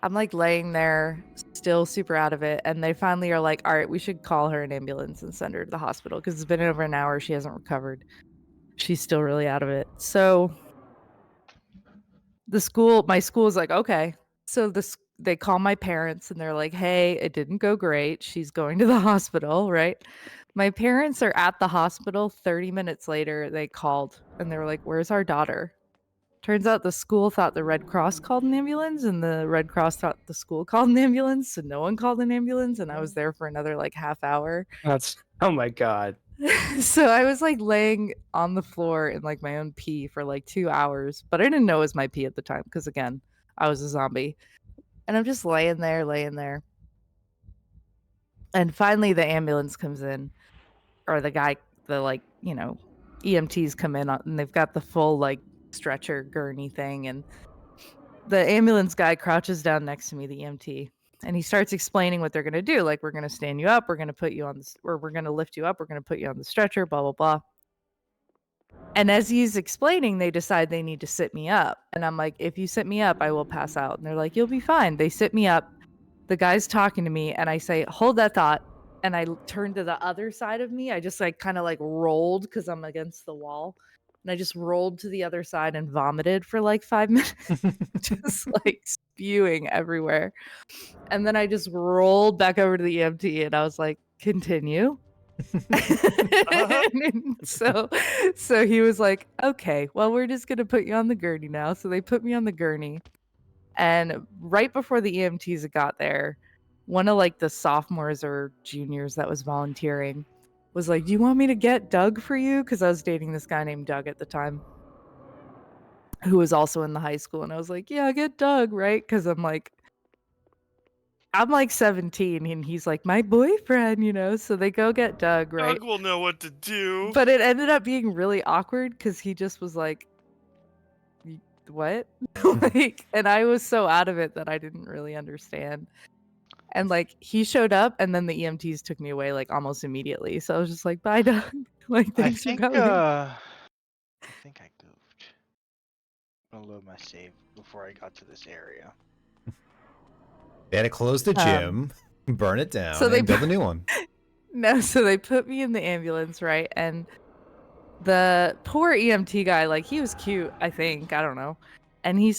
S4: I'm like laying there, still super out of it. And they finally are like, all right, we should call her an ambulance and send her to the hospital because it's been over an hour. She hasn't recovered. She's still really out of it. So my school is like, okay. So they call my parents and they're like, hey, it didn't go great. She's going to the hospital, right? My parents are at the hospital. 30 minutes later, they called and they were like, where's our daughter? Turns out the school thought the Red Cross called an ambulance, and the Red Cross thought the school called an ambulance, so no one called an ambulance, and I was there for another like half hour.
S3: Oh my god.
S4: So I was like laying on the floor in like my own pee for like 2 hours, but I didn't know it was my pee at the time because again, I was a zombie. And I'm just laying there. And finally the ambulance comes in, or the like, you know, EMTs come in and they've got the full like stretcher gurney thing, and the ambulance guy crouches down next to me, the EMT, and he starts explaining what they're going to do. Like, we're going to stand you up, we're going to put you on this, or we're going to lift you up, we're going to put you on the stretcher, blah blah blah. And as he's explaining, they decide they need to sit me up, and I'm like, if you sit me up, I will pass out. And they're like, you'll be fine. They sit me up, the guy's talking to me, and I say, hold that thought, and I turn to the other side of me. I just like kind of like rolled because I'm against the wall. And I just rolled to the other side and vomited for like 5 minutes, just like spewing everywhere. And then I just rolled back over to the EMT and I was like, continue. So he was like, okay, well, we're just going to put you on the gurney now. So they put me on the gurney. And right before the EMTs got there, one of like the sophomores or juniors that was volunteering was like, do you want me to get Doug for you? Because I was dating this guy named Doug at the time, who was also in the high school. And I was like, yeah, get Doug, right? Because I'm like 17 and he's like my boyfriend, you know? So they go get Doug, right?
S6: Doug will know what to do.
S4: But it ended up being really awkward because he just was like, what? Like, and I was so out of it that I didn't really understand. And like he showed up and then the EMTs took me away like almost immediately. So I was just like, bye Doug. Like, thanks for coming.
S2: I think I goofed. I'm gonna load my save before I got to this area.
S1: They had to close the gym, burn it down,
S4: so they
S1: and build a new one.
S4: No, so they put me in the ambulance, right? And the poor EMT guy, like he was cute, I think, I don't know. And he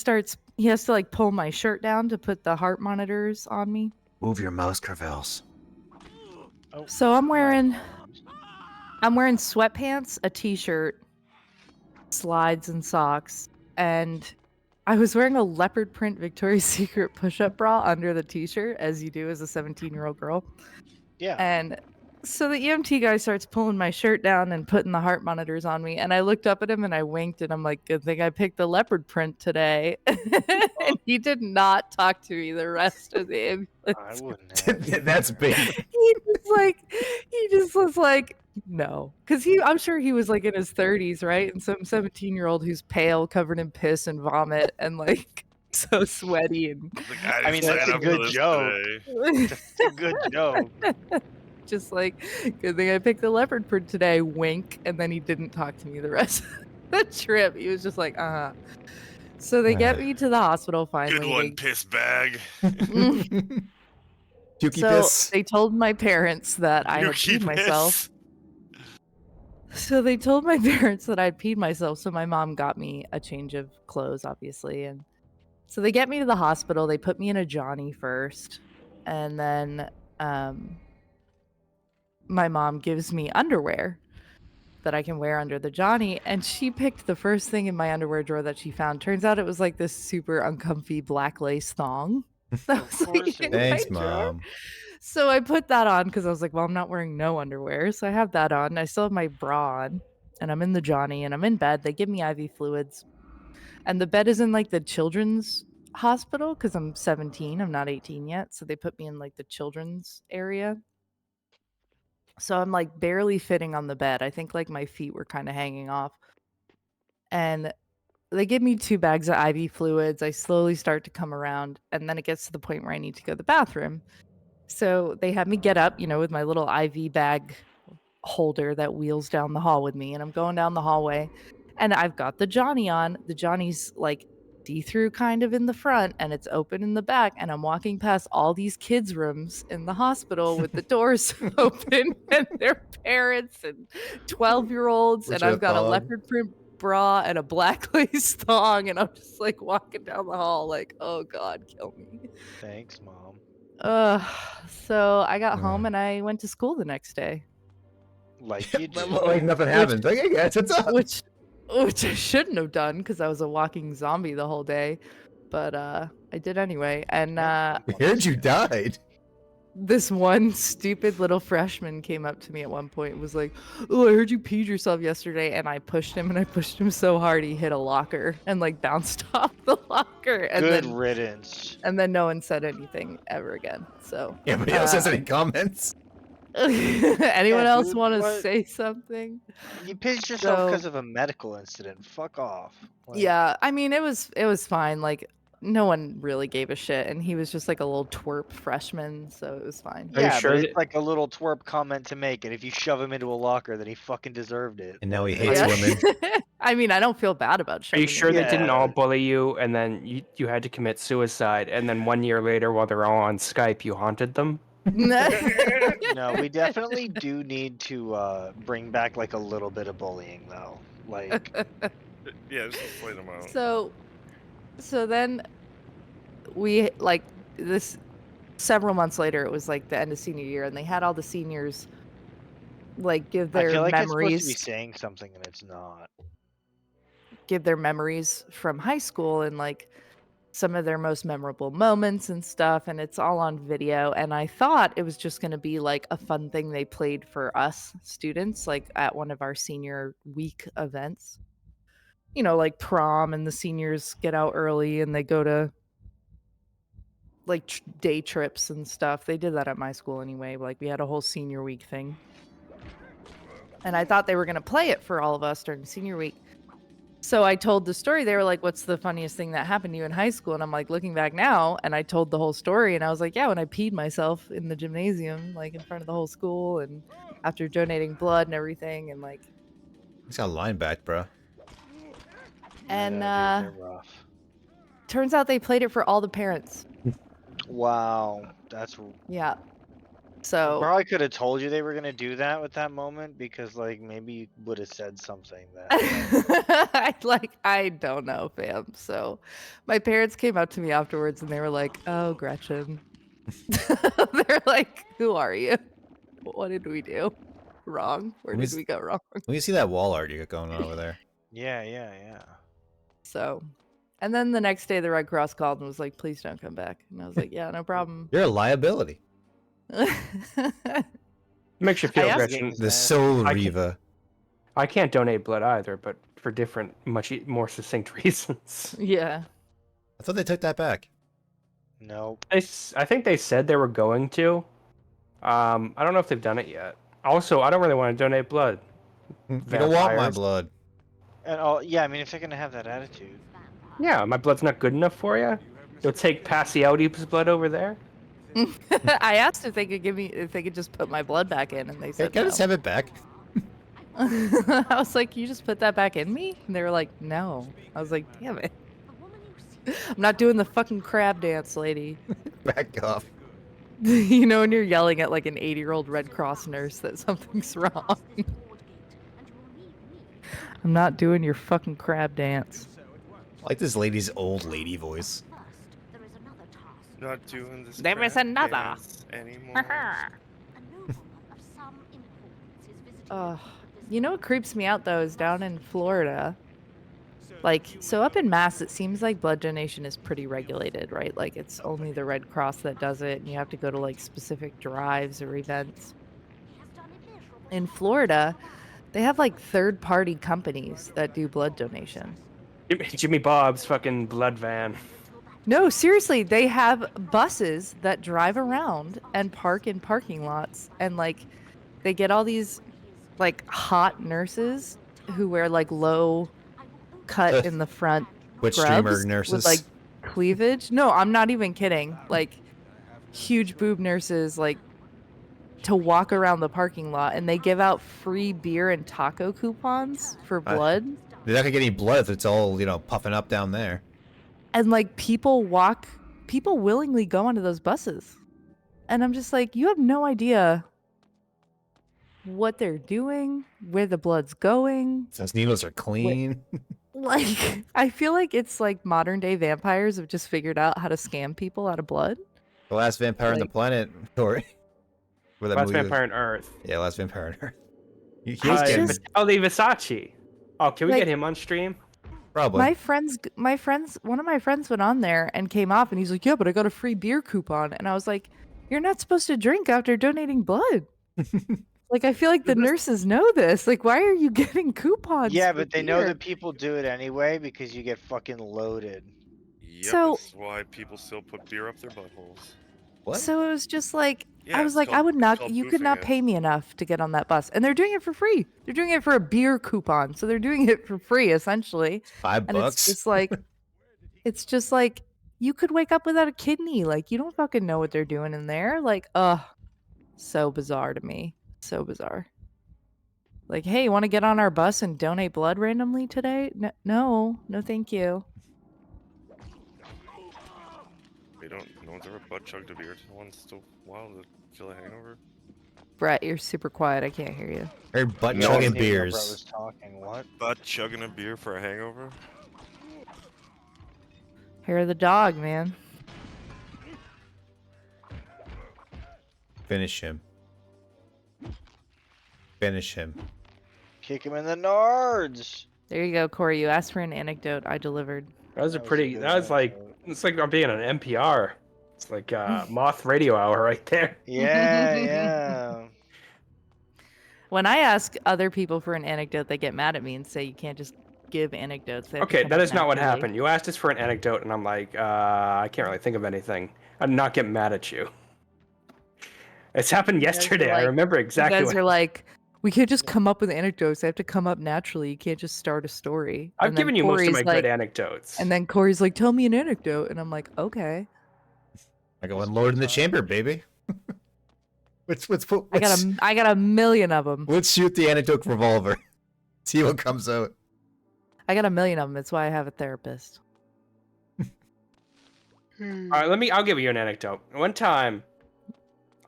S4: he has to like pull my shirt down to put the heart monitors on me.
S1: Move your mouse, Cravels.
S2: Oh,
S4: So I'm
S2: my
S4: wearing
S2: apologies.
S4: sweatpants, a t-shirt, slides and socks, and I was wearing a leopard print Victoria's Secret push-up bra under the t-shirt, as you do as a 17-year-old girl.
S2: Yeah.
S4: And so the EMT guy starts pulling my shirt down and putting the heart monitors on me. And I looked up at him and I winked and I'm like, good thing I picked the leopard print today. And he did not talk to me the rest of the ambulance.
S2: I wouldn't have.
S1: That's big.
S4: He just was like, no. Because I'm sure he was like in his 30s, right? And some 17-year-old who's pale, covered in piss and vomit and like so sweaty and
S6: Like, I,
S2: I mean,
S6: didn't
S2: that's
S6: sign
S2: a
S6: up
S2: good
S6: for this
S2: joke.
S6: today.
S2: That's a good joke.
S4: just like, good thing I picked the leopard print today, wink. And then he didn't talk to me the rest of the trip. He was just like, uh-huh. So they get me to the hospital finally.
S6: Good one, piss bag.
S4: Mm.
S1: Dookie
S4: So
S1: piss.
S4: they told my parents that I
S6: You
S4: had
S6: keep
S4: peed myself.
S6: piss.
S4: So they told my parents that I'd peed myself. So my mom got me a change of clothes, obviously. And so they get me to the hospital. They put me in a Johnny first. And then my mom gives me underwear that I can wear under the Johnny. And she picked the first thing in my underwear drawer that she found. Turns out it was like this super uncomfy black lace thong. That was like in my
S1: Thanks,
S4: drawer.
S1: Mom.
S4: So I put that on because I was like, well, I'm not wearing no underwear. So I have that on. I still have my bra on. And I'm in the Johnny and I'm in bed. They give me IV fluids. And the bed is in like the children's hospital because I'm 17. I'm not 18 yet. So they put me in like the children's area. So I'm like barely fitting on the bed. I think like my feet were kind of hanging off. And they give me 2 bags of IV fluids. I slowly start to come around. And then it gets to the point where I need to go to the bathroom. So they have me get up, with my little IV bag holder that wheels down the hall with me. And I'm going down the hallway and I've got the Johnny on. The Johnny's like see-through kind of in the front and it's open in the back. And I'm walking past all these kids' rooms in the hospital with the doors open and their parents and 12-year-olds. And
S1: With
S4: I've got a
S1: your thong.
S4: leopard print bra and a black lace thong. And I'm just like walking down the hall like, oh God, kill me.
S2: Thanks, Mom.
S4: So I got home and I went to school the next day.
S2: Like you do.
S1: Like nothing happened. Like, hey guys, what's up?
S4: Which I shouldn't have done because I was a walking zombie the whole day. But I did anyway. And
S1: I heard you died.
S4: this one stupid little freshman came up to me at one point and was like, oh, I heard you peed yourself yesterday. And I pushed him so hard he hit a locker and like bounced off the locker. And
S2: Good
S4: then
S2: riddance.
S4: and then no one said anything ever again. So
S1: Anybody else has any comments?
S4: anyone else
S2: dude,
S4: want to
S2: what?
S4: say something?
S2: You pissed yourself
S4: So-
S2: because of a medical incident. Fuck off. Like,
S4: Yeah, I mean it was fine. Like no one really gave a shit, and he was just like a little twerp freshman, so it was fine.
S3: Are you
S2: Yeah,
S3: sure
S2: but
S3: that-
S2: it's like a little twerp comment to make, and if you shove him into a locker, then he fucking deserved it.
S1: And now he
S2: Like,
S1: hates
S4: Yeah.
S1: women.
S4: I mean, I don't feel bad about
S3: Are
S4: shoving
S3: you sure they didn't
S2: Yeah.
S3: all bully you and then you had to commit suicide and then 1 year later while they're all on Skype you haunted them?
S2: No, we definitely do need to bring back like a little bit of bullying, though. Like,
S6: Yeah, just explain them out.
S4: So then we like this several months later. It was like the end of senior year, and they had all the seniors like give
S2: I
S4: their
S2: feel like it's supposed to be
S4: memories.
S2: saying something, and it's not.
S4: Give their memories from high school and like some of their most memorable moments and stuff, and it's all on video. And I thought it was just going to be like a fun thing they played for us students like at one of our senior week events, like prom, and the seniors get out early and they go to like day trips and stuff. They did that at my school anyway. Like we had a whole senior week thing, and I thought they were going to play it for all of us during senior week. So I told the story. They were like, what's the funniest thing that happened to you in high school? And I'm like, looking back now, and I told the whole story. And I was like, yeah, when I peed myself in the gymnasium, like in front of the whole school, and after donating blood and everything. And like,
S1: He's got a line back, bro.
S4: and
S2: Yeah, dude, they're rough.
S4: turns out they played it for all the parents.
S2: Wow, that's
S4: Yeah. So
S2: Probably could have told you they were gonna do that with that moment because like maybe you would have said something that.
S4: I don't know, fam. So my parents came up to me afterwards and they were like, "Oh, Gretchen." They're like, "Who are you? What did we do wrong? Where
S1: Let me
S4: did we go wrong?"
S1: Let me see that wall art you got going on over there.
S2: Yeah.
S4: So, and then the next day the Red Cross called and was like, "Please don't come back." And I was like, "Yeah, no problem."
S1: You're a liability.
S3: Makes you
S4: I
S3: feel,
S4: asked-
S3: Gretchen.
S1: The Soul
S3: I can-
S1: Riva.
S3: I can't donate blood either, but for different, much more succinct reasons.
S4: Yeah.
S1: I thought they took that back.
S2: Nope.
S3: I think they said they were going to. I don't know if they've done it yet. Also, I don't really want to donate blood.
S1: You don't want my
S3: Vampires.
S1: blood.
S2: And oh yeah, I mean if they're gonna have that attitude.
S3: Yeah, my blood's not good enough for you. You'll take Passiauti's blood over there.
S4: I asked if they could just put my blood back in, and they
S1: Hey,
S4: said
S1: can I
S4: no.
S1: just have it back?
S4: I was like, "You just put that back in me?" And they were like, "No." I was like, "Damn it. I'm not doing the fucking crab dance, lady."
S1: Back off.
S4: You know, when you're yelling at like an 80-year-old Red Cross nurse that something's wrong. I'm not doing your fucking crab dance.
S1: I like this lady's old lady voice.
S6: Not doing this.
S4: There is
S6: crap
S4: another.
S6: dance anymore.
S4: You know what creeps me out though is down in Florida. Like, so up in Mass, it seems like blood donation is pretty regulated, right? Like, it's only the Red Cross that does it, and you have to go to like specific drives or events. In Florida, they have like third-party companies that do blood donation.
S3: Jimmy Bob's fucking blood van.
S4: No, seriously, they have buses that drive around and park in parking lots, and like, they get all these like hot nurses who wear like low cut in the front
S1: Which
S4: scrubs
S1: streamer nurses?
S4: with like cleavage. No, I'm not even kidding. Like huge boob nurses, like to walk around the parking lot, and they give out free beer and taco coupons for blood.
S1: They're not gonna get any blood if it's all, puffing up down there.
S4: And like people willingly go onto those buses. And I'm just like, you have no idea what they're doing, where the blood's going.
S1: Those needles are clean.
S4: Like, I feel like it's like modern day vampires have just figured out how to scam people out of blood.
S1: The last vampire on the
S4: Like-
S1: planet, Tori. Where that
S3: Last
S1: movie was-
S3: Vampire on Earth.
S1: Yeah, last vampire on Earth. He was
S4: I
S1: getting
S4: just-
S3: Vitaly Versace. Oh, can we
S4: Like-
S3: get him on stream?
S1: probably.
S4: One of my friends went on there and came off, and he's like, "Yeah, but I got a free beer coupon." And I was like, "You're not supposed to drink after donating blood." Like, I feel like the nurses know this. Like, why are you getting coupons?
S2: Yeah,
S4: for
S2: but they know
S4: beer?
S2: that people do it anyway because you get fucking loaded.
S6: Yep,
S4: So-
S6: that's why people still put beer up their buttholes.
S1: What?
S4: So it was just like,
S6: Yeah,
S4: I was
S6: it's
S4: like, I
S6: called-
S4: would
S6: it's
S4: not.
S6: called
S4: You could
S6: boofing
S4: not
S6: it.
S4: pay me enough to get on that bus, and they're doing it for free. They're doing it for a beer coupon, so they're doing it for free essentially.
S1: $5.
S4: And it's just like, you could wake up without a kidney. Like, you don't fucking know what they're doing in there. Like, so bizarre to me. So bizarre. Like, hey, you want to get on our bus and donate blood randomly today? No, thank you.
S6: No one's ever butt chugged a beer to someone still wild to kill a hangover.
S4: Brett, you're super quiet. I can't hear you.
S1: Or butt
S2: No
S1: chugging
S2: one even knew Brett
S1: beers.
S2: was talking. What?
S6: Butt chugging a beer for a hangover?
S4: Hair of the dog, man.
S1: Finish him. Finish him.
S2: Kick him in the nards.
S4: There you go, Corey. You asked for an anecdote. I delivered.
S3: That was a
S2: That was a
S3: pretty.
S2: good
S3: That was like.
S2: anecdote.
S3: It's like I'm being on NPR. It's like Moth Radio Hour right there.
S2: Yeah.
S4: When I ask other people for an anecdote, they get mad at me and say you can't just give anecdotes. They have to
S3: Okay,
S4: come
S3: that
S4: up
S3: is not what
S4: naturally."
S3: happened. You asked us for an anecdote, and I'm like, I can't really think of anything. I'm not getting mad at you. It's happened
S4: guys are
S3: yesterday. I
S4: like-
S3: remember exactly.
S4: You guys
S3: what...
S4: are like, we can't just come up with anecdotes. They have to come up naturally. You can't just start a story.
S3: I've
S4: And then
S3: given you most of my
S4: Corey's like,
S3: good anecdotes.
S4: And then Corey's like, tell me an anecdote. And I'm like, okay.
S1: I got one loaded in the chamber, baby. Let's
S4: I got a million of them.
S1: let's shoot the anecdote revolver. See what comes out.
S4: I got a million of them. That's why I have a therapist.
S3: All right, I'll give you an anecdote. One time,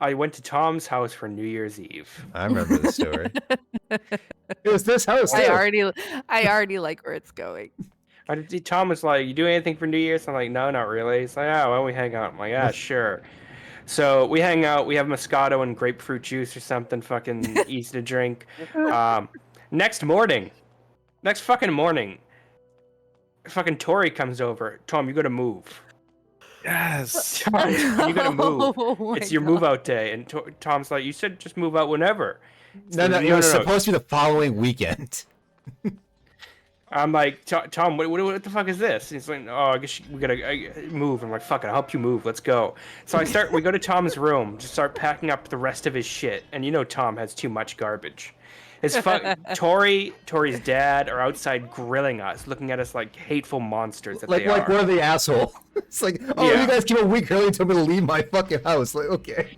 S3: I went to Tom's house for New Year's Eve.
S1: I remember the story. It was this house.
S4: I
S1: too.
S4: already like where it's going.
S3: Tom was like, "You do anything for New Year's?" I'm like, "No, not really." He's like, "Oh, well, we hang out." I'm like, "Yeah, sure." So we hang out. We have Moscato and grapefruit juice or something. Fucking easy to drink. Next fucking morning, fucking Tori comes over. Tom, you gotta move.
S6: Yes.
S3: Tom, you gotta move.
S4: Oh my
S3: It's your
S4: God.
S3: move out day. And Tom's like, "You said just move out whenever."
S1: No, it was supposed to be the following weekend.
S3: I'm like, Tom, what the fuck is this? And he's like, oh, I guess we gotta move. I'm like, fuck it, I'll help you move. Let's go. So we go to Tom's room, just start packing up the rest of his shit. And you know Tom has too much garbage. Tori's dad are outside grilling us, looking at us like hateful monsters that they are.
S1: we're the asshole. It's like, oh,
S3: Yeah.
S1: you guys came a week early and told me to leave my fucking house. Like, okay.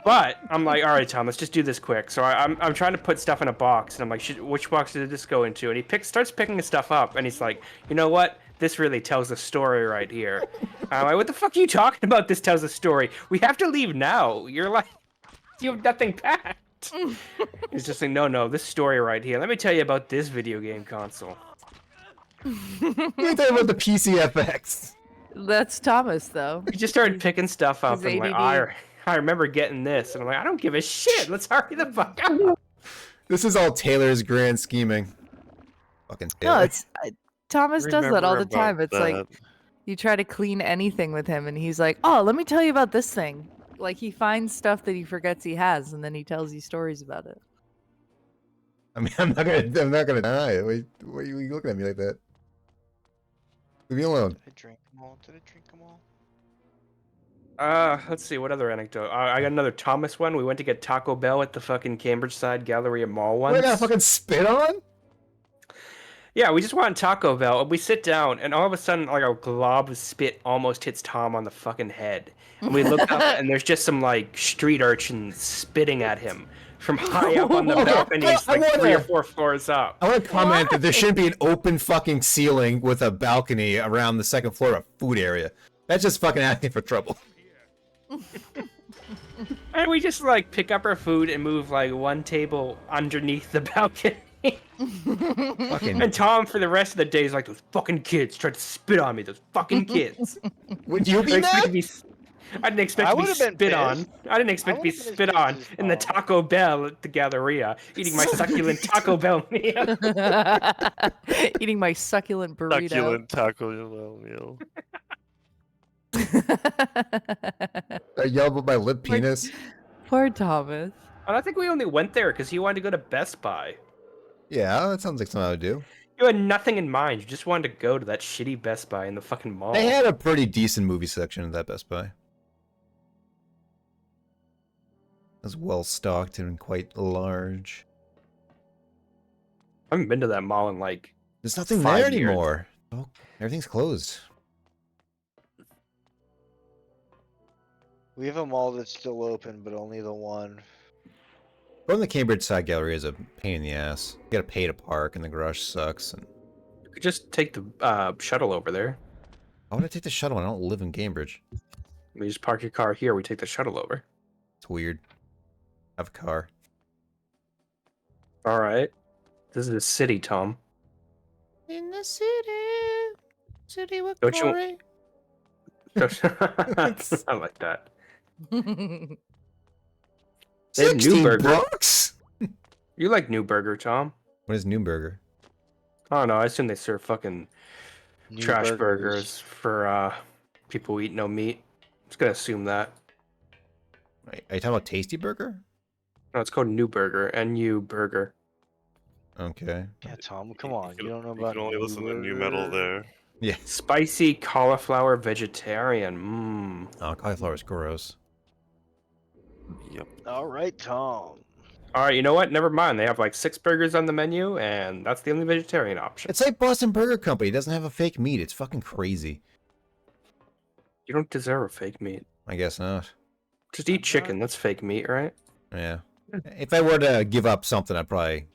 S3: But I'm like, all right, Tom, let's just do this quick. So I'm trying to put stuff in a box, and I'm like, which box did this go into? And he starts picking the stuff up, and he's like, you know what? This really tells a story right here. I'm like, what the fuck are you talking about? This tells a story. We have to leave now. You're like, you have nothing packed. He's just like, no, this story right here. Let me tell you about this video game console.
S1: Let me tell you about the PCFX.
S4: That's Thomas, though.
S3: He just started picking stuff up,
S4: He's
S3: and like,
S4: ADD.
S3: I remember getting this, and I'm like, I don't give a shit. Let's hurry the fuck up.
S1: This is all Taylor's grand scheming. Fucking Taylor.
S4: No, it's Thomas does that all
S6: Remember
S4: the time.
S6: about
S4: It's like
S6: that.
S4: you try to clean anything with him, and he's like, "Oh, let me tell you about this thing." Like he finds stuff that he forgets he has, and then he tells you stories about it.
S1: I mean, I'm not gonna deny it. Why are you looking at me like that? Leave me alone.
S2: Did I drink them all?
S3: Let's see, what other anecdote? I got another Thomas one. We went to get Taco Bell at the fucking Cambridge Side Galleria Mall
S1: What,
S3: once.
S1: I gotta fucking spit on?
S3: Yeah, we just wanted Taco Bell, and we sit down, and all of a sudden, like, a glob of spit almost hits Tom on the fucking head. And we look up, and there's just some, like, street urchins spitting at him from high up on the
S1: Okay,
S3: balconies,
S1: I
S3: like 3 or
S1: wanna-
S3: 4 floors up.
S1: I want to comment that there shouldn't be an open fucking ceiling with a balcony around the second floor of a food area. That's just fucking asking for trouble.
S3: And we just, like, pick up our food and move, like, one table underneath the balcony.
S1: Fucking.
S3: And Tom, for the rest of the day, is like, those fucking kids tried to spit on me, those fucking kids.
S1: Would you
S3: I
S1: be
S3: didn't expect
S1: mad?
S3: to be, I didn't expect
S2: I
S3: to be
S2: would've been
S3: spit on.
S2: pissed.
S3: I didn't expect
S2: I
S3: to be
S2: would've been as
S3: spit
S2: pissed
S3: on
S2: as
S3: in the
S2: Tom.
S3: Taco Bell at the Galleria, eating my succulent Taco Bell meal.
S4: Eating my succulent burrito.
S6: Succulent Taco Bell meal.
S1: I yelled with my lip penis.
S4: Poor Thomas.
S3: And I think we only went there because he wanted to go to Best Buy.
S1: Yeah, that sounds like something I would do.
S3: You had nothing in mind. You just wanted to go to that shitty Best Buy in the fucking mall.
S1: They had a pretty decent movie section at that Best Buy. It was well stocked and quite large.
S3: I haven't been to that mall in like
S1: There's nothing
S3: 5
S1: there
S3: years.
S1: anymore. Oh, everything's closed.
S2: We have a mall that's still open, but only the one.
S1: Going to the Cambridge Side Gallery is a pain in the ass. You gotta pay to park, and the garage sucks. And
S3: you could just take the shuttle over there.
S1: why would I take the shuttle? I don't live in Cambridge.
S3: We just park your car here. We take the shuttle over.
S1: It's weird. I have a car.
S3: All right. This is a city, Tom.
S1: In the city with
S3: Don't you-
S1: glory.
S3: I like that. They have
S1: 16
S3: Newburger.
S1: bucks?
S3: You like Newburger, Tom?
S1: What is Newburger?
S3: I don't know. I assume they serve fucking
S2: New
S3: trash burgers for people who eat no meat. Just gonna assume that.
S1: Are you talking about Tasty Burger?
S3: No, it's called Newburger. N-U Burger.
S1: Okay.
S2: Yeah, Tom, come on. You don't know
S6: You
S2: about
S6: can only listen to new metal
S2: Newburger?
S6: there.
S1: Yeah.
S3: Spicy cauliflower vegetarian. Mmm.
S1: Oh, cauliflower is gross.
S6: Yep.
S2: All right, Tom.
S3: All right, you know what? Never mind. They have like 6 burgers on the menu, and that's the only vegetarian option.
S1: It's like Boston Burger Company. It doesn't have a fake meat. It's fucking crazy.
S3: You don't deserve a fake meat.
S1: I guess not.
S3: Just eat chicken. That's fake meat, right?
S1: Yeah. If I were to give up something, I'd probably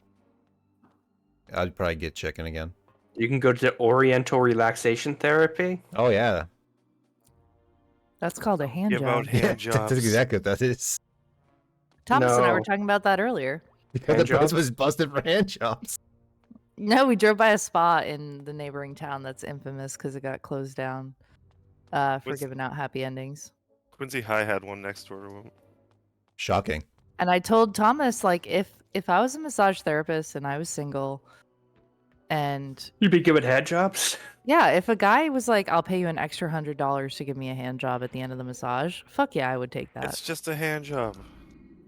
S1: get chicken again.
S3: You can go to Oriental relaxation therapy.
S1: Oh yeah.
S4: That's called a hand
S6: Give
S4: job.
S6: out hand
S1: That's
S6: jobs.
S1: exactly what that is.
S4: Thomas and I were
S3: No.
S4: talking about that earlier.
S1: Because
S3: Hand
S1: the place
S3: jobs?
S1: was busted for hand jobs.
S4: No, we drove by a spa in the neighboring town that's infamous because it got closed down for
S6: What's-
S4: giving out happy endings.
S6: Quincy High had one next door to him.
S1: Shocking.
S4: And I told Thomas, like, if I was a massage therapist and I was single, and
S3: You'd be giving hand jobs?
S4: yeah, if a guy was like, I'll pay you an extra $100 to give me a hand job at the end of the massage, fuck yeah, I would take that.
S6: It's just a hand job.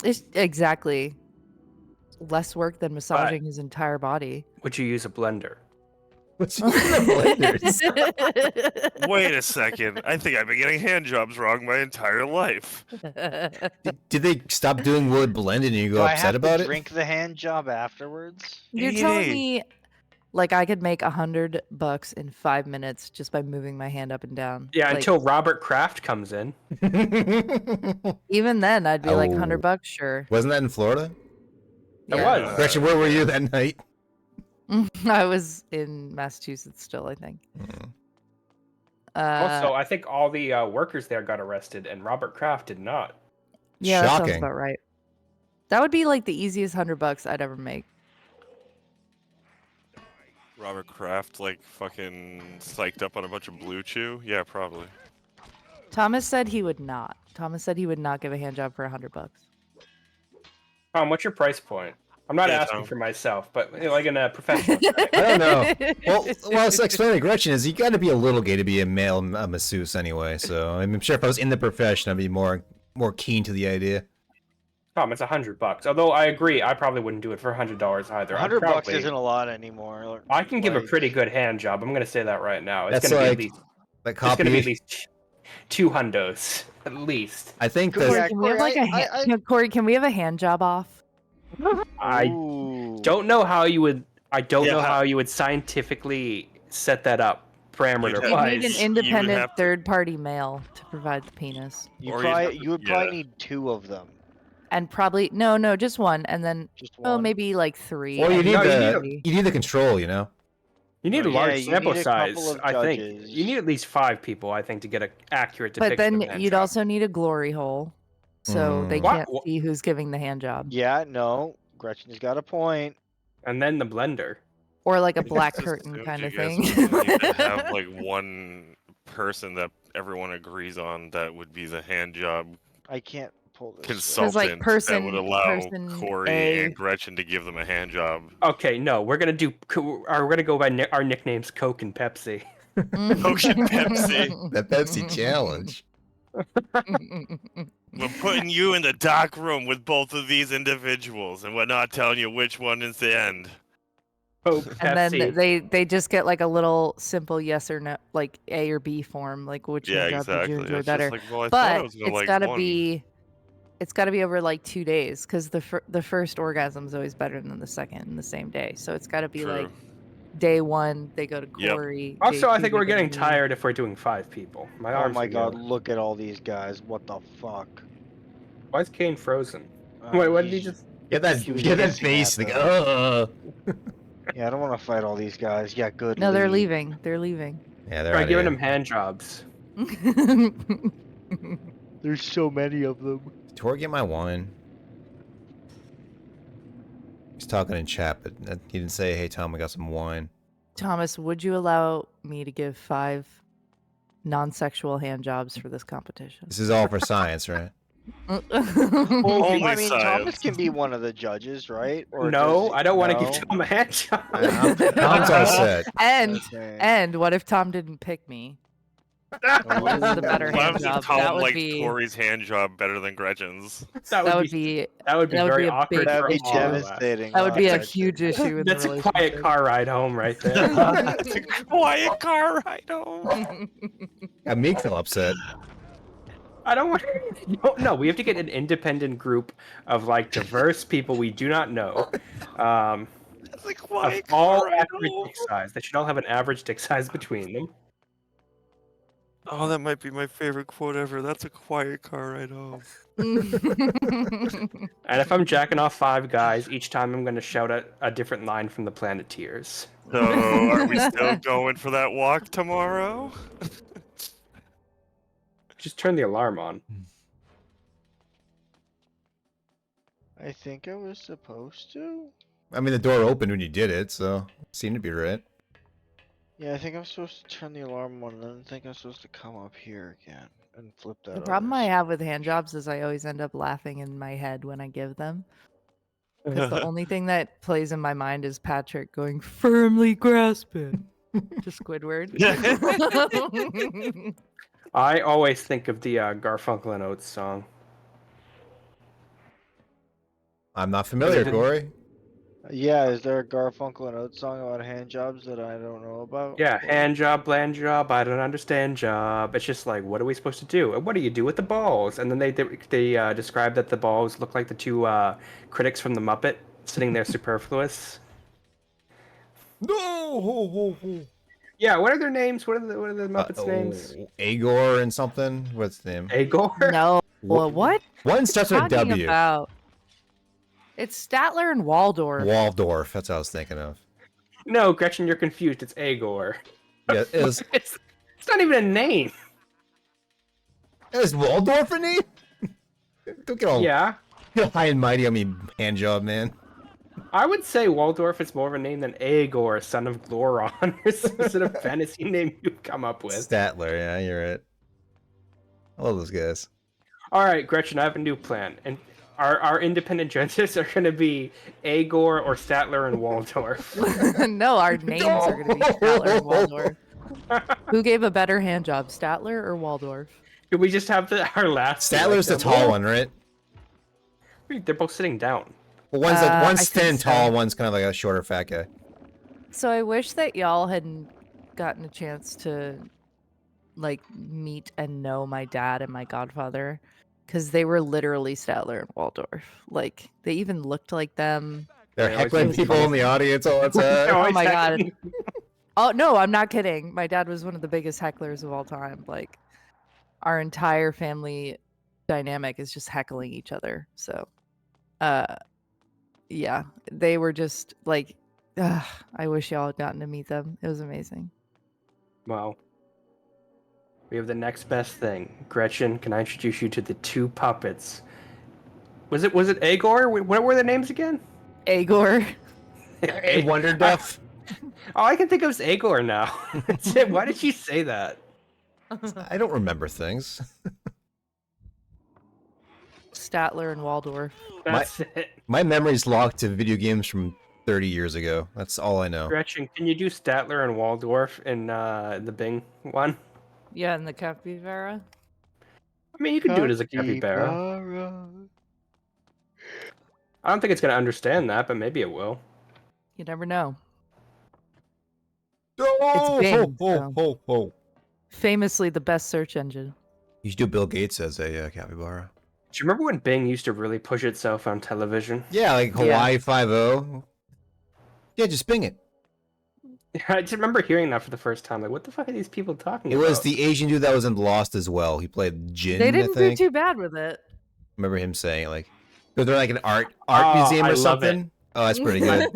S4: It's exactly less work than massaging his entire body.
S3: Would you use a blender?
S1: What's the blenders?
S6: Wait a second. I think I've been getting hand jobs wrong my entire life.
S1: Did they stop doing wood blending and you
S2: Do
S1: go
S2: I
S1: upset
S2: have
S1: about
S2: to
S1: it?
S2: drink the hand job afterwards?
S4: You're telling
S6: Hey.
S4: me, like, I could make $100 in 5 minutes just by moving my hand up and down?
S3: Yeah,
S4: Like,
S3: until Robert Kraft comes in.
S4: even then, I'd be like
S1: Oh.
S4: $100, sure.
S1: Wasn't that in Florida?
S3: It
S4: Yeah.
S3: was.
S1: Gretchen, where were you that night?
S4: I was in Massachusetts still, I think.
S3: Also, I think all the workers there got arrested, and Robert Kraft did not.
S4: yeah, that sounds
S1: Shocking.
S4: about right. That would be like the easiest $100 I'd ever make.
S6: Robert Kraft, like, fucking psyched up on a bunch of Blue Chew? Yeah, probably.
S4: Thomas said he would not. Thomas said he would not give a hand job for $100.
S3: Tom, what's your price point? I'm not
S6: Yeah,
S3: asking
S6: Tom.
S3: for myself, but like in a professional setting.
S1: I don't know. Well, it's explaining to Gretchen is you got to be a little gay to be a male masseuse anyway. So I'm sure if I was in the profession, I'd be more keen to the idea.
S3: Tom, it's $100. Although I agree, I probably wouldn't do it for $100 either. I'd
S2: $100
S3: probably-
S2: isn't a lot anymore.
S3: I can give a
S2: like-
S3: pretty good hand job. I'm gonna say that right now. It's
S1: That's
S3: gonna be
S1: like-
S3: at least.
S1: Like
S3: It's gonna
S1: copy.
S3: be at least 2 hundos, at least.
S1: I think
S2: Corey,
S1: the
S2: Yeah,
S4: Can we have like
S2: Corey,
S4: a hand? Corey, can we have a hand job off?
S3: I
S2: Ooh.
S3: don't know how you would. I don't know
S6: Yeah.
S3: how you would scientifically set that up parameter
S6: You'd
S4: You
S6: have-
S4: need an
S3: wise.
S6: you would
S4: independent
S6: have to-
S4: third-party male to provide the penis,
S2: You
S6: Or you'd have to-
S2: you would
S6: yeah.
S2: probably need 2 of them.
S4: and probably no, just one, and then
S2: Just one.
S4: maybe like 3.
S1: or you
S4: and
S1: need
S3: No, you
S1: the
S3: need
S1: you need the control. You know.
S3: You need a
S2: Yeah,
S3: large
S2: you
S3: sample
S2: need a couple
S3: size.
S2: of
S3: I think
S2: judges.
S3: you need at least 5 people. I think to get an accurate depiction.
S4: But then
S3: of hand
S4: you'd
S3: job.
S4: also need a glory hole, so they
S1: Mm.
S3: What?
S4: can't see who's giving the hand job,
S2: Yeah, no. Gretchen's got a point.
S3: and then the blender.
S4: or like a
S6: I
S4: black
S6: just
S4: curtain
S6: assumed
S4: kind
S6: you
S4: of
S6: guys
S4: thing.
S6: would need to have like one person that everyone agrees on that would be the hand job
S2: I can't pull this.
S6: consultant
S4: like,
S6: that
S4: person-
S6: would allow
S4: person
S6: Corey
S4: A-
S6: and Gretchen to give them a hand job.
S3: Okay, no, we're gonna do. We're gonna go by our nicknames, Coke and Pepsi.
S6: Coke and Pepsi.
S1: That Pepsi challenge.
S6: We're putting you in the dark room with both of these individuals, and we're not telling you which one is the end.
S3: Coke,
S4: And
S3: Pepsi.
S4: then they just get like a little simple yes or no, like A or B form, like which
S6: Yeah,
S4: hand job did
S6: exactly.
S4: you enjoy
S6: It's
S4: better.
S6: just like, well, I thought I
S4: But
S6: was gonna
S4: it's
S6: like
S4: gotta
S6: one.
S4: be, it's gotta be over like 2 days, because the first orgasm is always better than the second in the same day. So it's gotta be like
S6: True.
S4: day 1 they go to
S6: Yep.
S4: Corey.
S3: Also,
S4: day
S3: I
S4: 2
S3: think
S4: they
S3: we're
S4: go to
S3: getting
S4: me.
S3: tired if we're doing 5 people. My
S2: Oh
S3: arms
S2: my
S3: are
S2: god,
S3: yellow.
S2: look at all these guys. What the fuck?
S3: Why is Kain frozen? Wait, what did he
S2: he's-
S3: just?
S1: Get that
S2: He was
S1: get that
S2: hissing
S1: face.
S2: at
S1: Like,
S2: them. Yeah, I don't want to fight all these guys. Yeah, good.
S4: No, they're
S2: leave.
S4: leaving. They're leaving.
S1: Yeah, they're
S3: Try
S1: outta
S3: giving
S1: here.
S3: him hand jobs.
S2: There's so many of them.
S1: Did Tor get my wine? He's talking in chat, but he didn't say, "Hey Tom, I got some wine."
S4: Thomas, would you allow me to give 5 non-sexual hand jobs for this competition?
S1: This is all for science, right?
S2: Well,
S6: Only
S2: I mean, Thomas
S6: science.
S2: can be one of the judges, right? Or
S3: No,
S2: does
S3: I don't want to
S2: no?
S3: give Tom a hand job.
S1: Tom's all set.
S4: and
S2: Okay.
S4: and what if Tom didn't pick me? What is the better
S6: What
S4: hand
S6: happens if
S4: job?
S6: Tom
S4: That would
S6: liked
S4: be
S6: Corey's hand job better than Gretchen's?
S3: That
S4: that
S3: would
S4: would be
S3: that would be
S4: that would
S3: very
S4: be a
S3: awkward
S4: big-
S2: That'd
S3: for
S2: be
S3: all of us.
S2: devastating.
S4: that would be a
S2: honestly.
S4: huge issue in
S3: That's
S4: the
S3: a quiet
S4: relationship.
S3: car ride home right there.
S6: It's a quiet car ride home.
S1: Got Meek all upset.
S3: I don't want. No, we have to get an independent group of like diverse people we do not know.
S6: It's a
S3: Of
S6: quiet
S3: all
S6: car ride
S3: average
S6: home.
S3: dick size. They should all have an average dick size between them.
S6: Oh, that might be my favorite quote ever. That's a quiet car ride home.
S3: And if I'm jacking off 5 guys, each time I'm going to shout out a different line from the Planeteers.
S6: So, are we still going for that walk tomorrow?
S3: Just turn the alarm on.
S2: I think I was supposed to.
S1: I mean, the door opened when you did it, so it seemed to be right.
S2: Yeah, I think I'm supposed to turn the alarm on, and then I think I'm supposed to come up here again and flip that.
S4: The problem I
S2: other
S4: have with hand jobs is I always end up laughing in my head when I give them. Because the only thing that plays in my mind is Patrick going, firmly grasp it, to Squidward.
S3: I always think of the Garfunkel and Oates song.
S1: I'm not familiar, Corey.
S2: Yeah, is there a Garfunkel and Oates song about hand jobs that I don't know about?
S3: Yeah,
S2: Or-
S3: hand job, bland job, I don't understand job. It's just like, what are we supposed to do? And what do you do with the balls? And then they describe that the balls look like the two critics from the Muppet sitting there superfluous.
S1: No.
S3: Yeah, what are their names? What are the Muppets' names?
S1: Agor and something. What's his name?
S3: Agor?
S4: No. Well, what?
S1: One starts with a
S4: Talking
S1: W.
S4: about? It's Statler and Waldorf.
S1: Waldorf. That's what I was thinking of.
S3: No, Gretchen, you're confused. It's Agor.
S1: Yeah,
S3: It's not even a name.
S1: is Waldorf a name? Don't get all
S3: Yeah.
S1: high and mighty on me, hand job, man.
S3: I would say Waldorf is more of a name than Agor, son of Gloron, or some sort of fantasy name you've come up with.
S1: Statler, yeah, you're right. I love those guys.
S3: All right, Gretchen, I have a new plan. And our independent judges are going to be Agor or Statler and Waldorf.
S4: No, our names are going to be Statler and Waldorf. Who gave a better hand job, Statler or Waldorf?
S3: Could we just have our last?
S1: Statler's the tall one, right?
S3: They're both sitting down.
S1: Well, one's
S4: I
S1: thin,
S4: think so.
S1: tall, one's kind of like a shorter, fat guy.
S4: So I wish that y'all had gotten a chance to like meet and know my dad and my godfather, because they were literally Statler and Waldorf. Like they even looked like them.
S1: They're
S3: They always
S1: heckling
S3: do.
S1: people in the audience all the time.
S4: Oh my god. Oh no, I'm not kidding. My dad was one of the biggest hecklers of all time. Like our entire family dynamic is just heckling each other. So yeah, they were just like I wish y'all had gotten to meet them. It was amazing.
S3: Well, we have the next best thing. Gretchen, can I introduce you to the two puppets? Was it Agor? What were their names again?
S4: Agor.
S1: Hey, Wonder Duff.
S3: All I can think of is Agor now. Why did you say that?
S1: I don't remember things.
S4: Statler and Waldorf.
S3: That's it.
S1: My memory's locked to video games from 30 years ago. That's all I know.
S3: Gretchen, can you do Statler and Waldorf in the Bing one?
S4: Yeah, and the capybara.
S3: I mean, you could do it as a capybara.
S2: Capybara.
S3: I don't think it's gonna understand that, but maybe it will.
S4: You never know.
S1: Oh,
S4: Bing,
S1: ho, ho, ho.
S4: Famously the best search engine.
S1: You should do Bill Gates as a capybara.
S3: Do you remember when Bing used to really push itself on television?
S1: Yeah, like Hawaii 5-0. Yeah, just Bing it.
S3: I just remember hearing that for the first time. Like, what the fuck are these people talking
S1: It
S3: about?
S1: was the Asian dude that was in Lost as well. He played Jin,
S4: They
S1: I
S4: didn't do
S1: think.
S4: too bad with it.
S1: Remember him saying like, they're like an art
S3: Oh,
S1: museum
S3: I
S1: or
S3: love
S1: something. Oh, that's pretty good.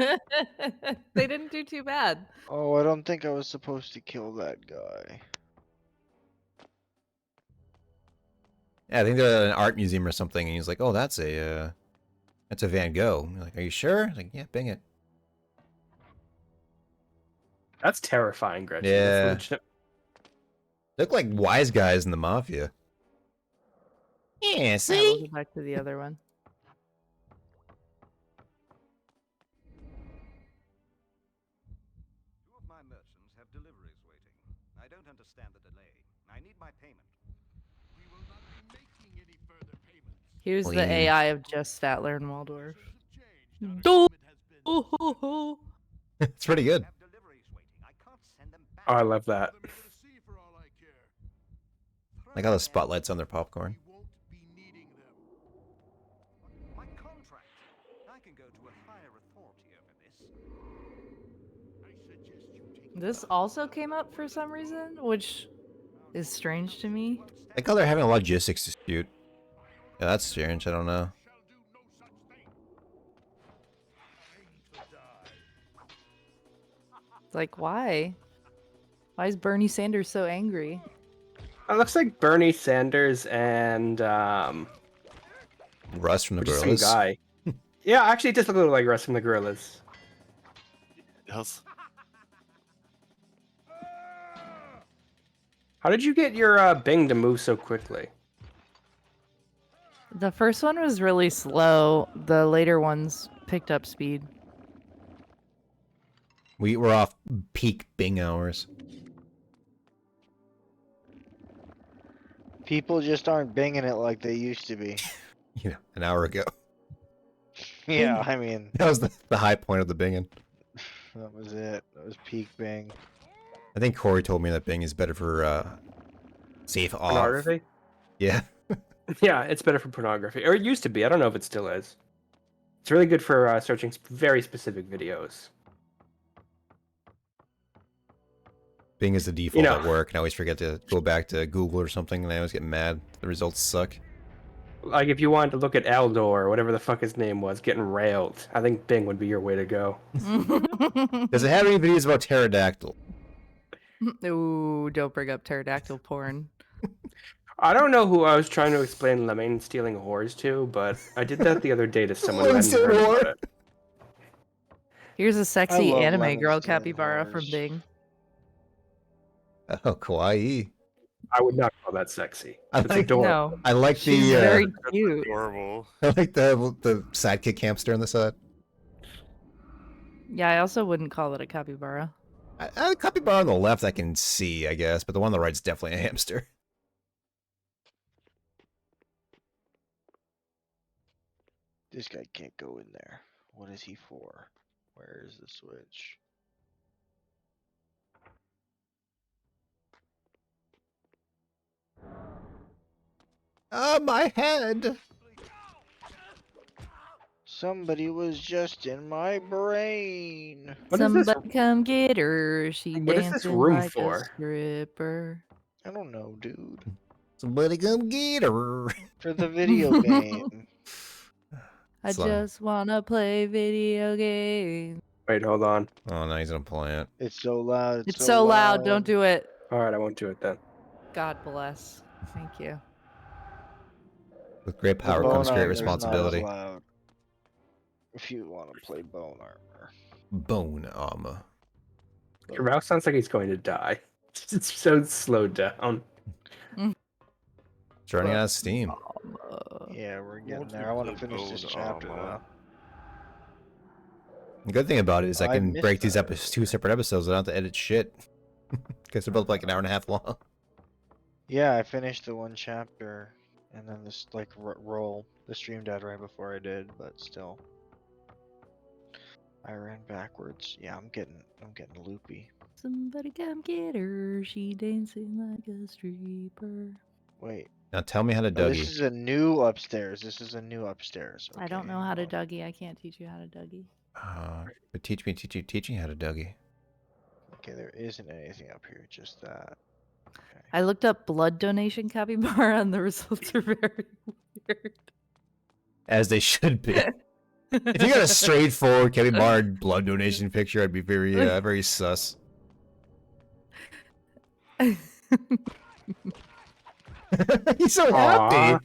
S4: They didn't do too bad.
S2: Oh, I don't think I was supposed to kill that guy.
S1: Yeah, I think they're at an art museum or something, and he's like, "Oh, that's a Van Gogh." You're like, "Are you sure?" Like, yeah, Bing it.
S3: That's terrifying, Gretchen.
S1: Yeah.
S3: That's legit.
S1: Look like wise guys in the mafia. Yeah,
S4: Alright,
S1: see.
S4: we'll go back to the other one.
S5: Two of my merchants have deliveries waiting. I don't understand the delay. I need my payment.
S8: We will not be making any further payments.
S4: Here's the
S1: Clean.
S4: AI of just Statler and Waldorf.
S8: Changed.
S4: Oh,
S8: Our estimate has been
S1: It's pretty good.
S5: Have deliveries waiting. I can't send them back.
S3: Oh, I love that.
S8: the middle sea for all I care.
S1: Like all the spotlights on their popcorn.
S8: We won't be needing them.
S5: My contract. I can go to a higher authority over this.
S8: I suggest you take
S4: This also came up for some reason, which is strange to me.
S1: Like how they're having a logistics dispute. Yeah, that's strange. I don't know.
S8: shall do no such thing. Aim to die.
S4: Like, why? Why is Bernie Sanders so angry?
S3: It looks like Bernie Sanders and
S1: Russ from the
S3: just some
S1: Gorillas.
S3: guy. Yeah, actually, it does look a little like Rest from the Gorillas.
S6: Yes.
S3: How did you get your Bing to move so quickly?
S4: The first one was really slow. The later ones picked up speed.
S1: We were off peak Bing hours.
S2: People just aren't binging it like they used to be.
S1: You know, an hour ago.
S2: Yeah, I mean,
S1: That was the high point of the binging.
S2: that was it. That was peak Bing.
S1: I think Corey told me that Bing is better for safe off.
S3: Pornography?
S1: Yeah.
S3: Yeah, it's better for pornography. Or it used to be. I don't know if it still is. It's really good for searching very specific videos.
S1: Bing is the default
S3: know-
S1: at work, and I always forget to go back to Google or something, and I always get mad. The results suck.
S3: Like, if you wanted to look at Eldor, or whatever the fuck his name was, getting railed, I think Bing would be your way to go.
S1: Does it have any videos about pterodactyl?
S4: Ooh, don't bring up pterodactyl porn.
S3: I don't know who I was trying to explain lemon stealing whores to, but I did that the other day to someone who hadn't heard about it.
S4: Here's a sexy
S2: love
S4: anime
S2: lemon
S4: girl
S2: stealing
S4: capybara from
S2: whores.
S4: Bing.
S1: Oh, kawaii.
S3: I would not call that sexy.
S1: I
S3: It's
S1: like-
S3: adorable.
S4: No,
S1: I like
S4: she's
S1: the
S4: very cute.
S6: Adorable.
S1: I like the sidekick hamster on the side.
S4: Yeah, I also wouldn't call it a capybara.
S1: The capybara on the left I can see, I guess, but the one on the right's definitely a hamster.
S2: This guy can't go in there. What is he for? Where is the switch?
S1: My head.
S2: Somebody was just in my brain.
S3: What is this?
S4: Somebody come get her. She
S3: What is this
S4: dancing
S3: room
S4: like
S3: for?
S4: a stripper.
S2: I don't know, dude.
S1: Somebody come get her.
S2: For the video game.
S4: I
S1: Slime.
S4: just wanna play video games.
S3: Wait, hold on.
S1: Oh, no, he's gonna play it.
S2: It's so loud.
S4: It's so loud. Don't do it.
S3: All right, I won't do it then.
S4: God bless. Thank you.
S1: With great
S2: The
S1: power
S2: bone
S1: comes great
S2: armor is not as
S1: responsibility.
S2: loud. If you want to play bone armor.
S1: Bone armor.
S3: Your mouse sounds like he's going to die. It's so slowed down.
S1: It's running out of steam.
S2: Yeah, we're getting
S6: Won't
S2: there.
S6: you
S2: I want to
S6: play
S2: finish this
S6: bone
S2: chapter
S6: armor?
S2: though.
S1: The good thing about it is I
S2: I
S1: can
S2: missed
S1: break these
S2: that.
S1: two separate episodes. I don't have to edit shit. Because they're both like an hour and a half long.
S2: Yeah, I finished the one chapter, and then this like roll. The stream died right before I did, but still. I ran backwards. Yeah, I'm getting loopy.
S4: Somebody come get her. She dancing like a stripper.
S2: Wait.
S1: Now tell me how to
S2: Oh, this
S1: Dougie.
S2: is a new upstairs. This is a new upstairs.
S4: I don't
S2: Okay,
S4: know how to
S2: hold on.
S4: Dougie. I can't teach you how to Dougie.
S1: But teach me how to Dougie.
S2: Okay, there isn't anything up here, just that. Okay.
S4: I looked up blood donation capybara and the results are very weird.
S1: As they should be. If you got a straightforward capybara blood donation picture, I'd be very, very sus. He's so
S3: Aw,
S1: happy.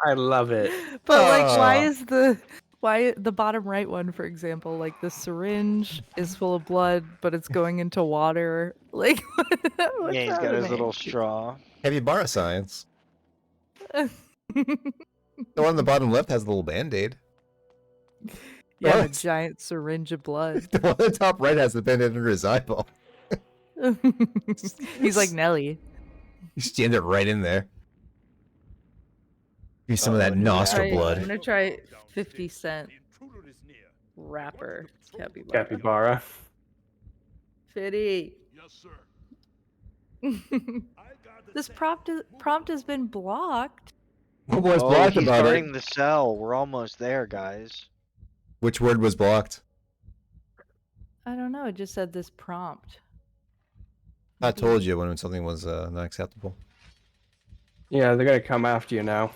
S3: I love it.
S4: But like,
S1: Aw.
S4: why the bottom right one, for example, like the syringe is full of blood, but it's going into water. Like, what's
S2: Yeah, he's got his little straw.
S1: Capybara science. The one on the bottom left has a little band-aid.
S4: Yeah, a
S1: What?
S4: giant syringe of blood.
S1: The one on the top right has the band-aid under his eyeball.
S4: He's like Nelly.
S1: You stand it right in there. Give me some of that
S2: Uh-oh,
S1: nostril
S2: yeah.
S4: I'm
S1: blood.
S4: gonna try 50-cent wrapper capybara.
S3: Capybara.
S4: 50.
S5: Yes, sir.
S4: This prompt has been blocked.
S1: What was
S2: Oh,
S1: blocked
S2: he's
S1: about
S2: starting
S1: it?
S2: the cell. We're almost there, guys.
S1: Which word was blocked?
S4: I don't know. It just said this prompt.
S1: I told you when something was not acceptable.
S3: Yeah, they're gonna come after you now.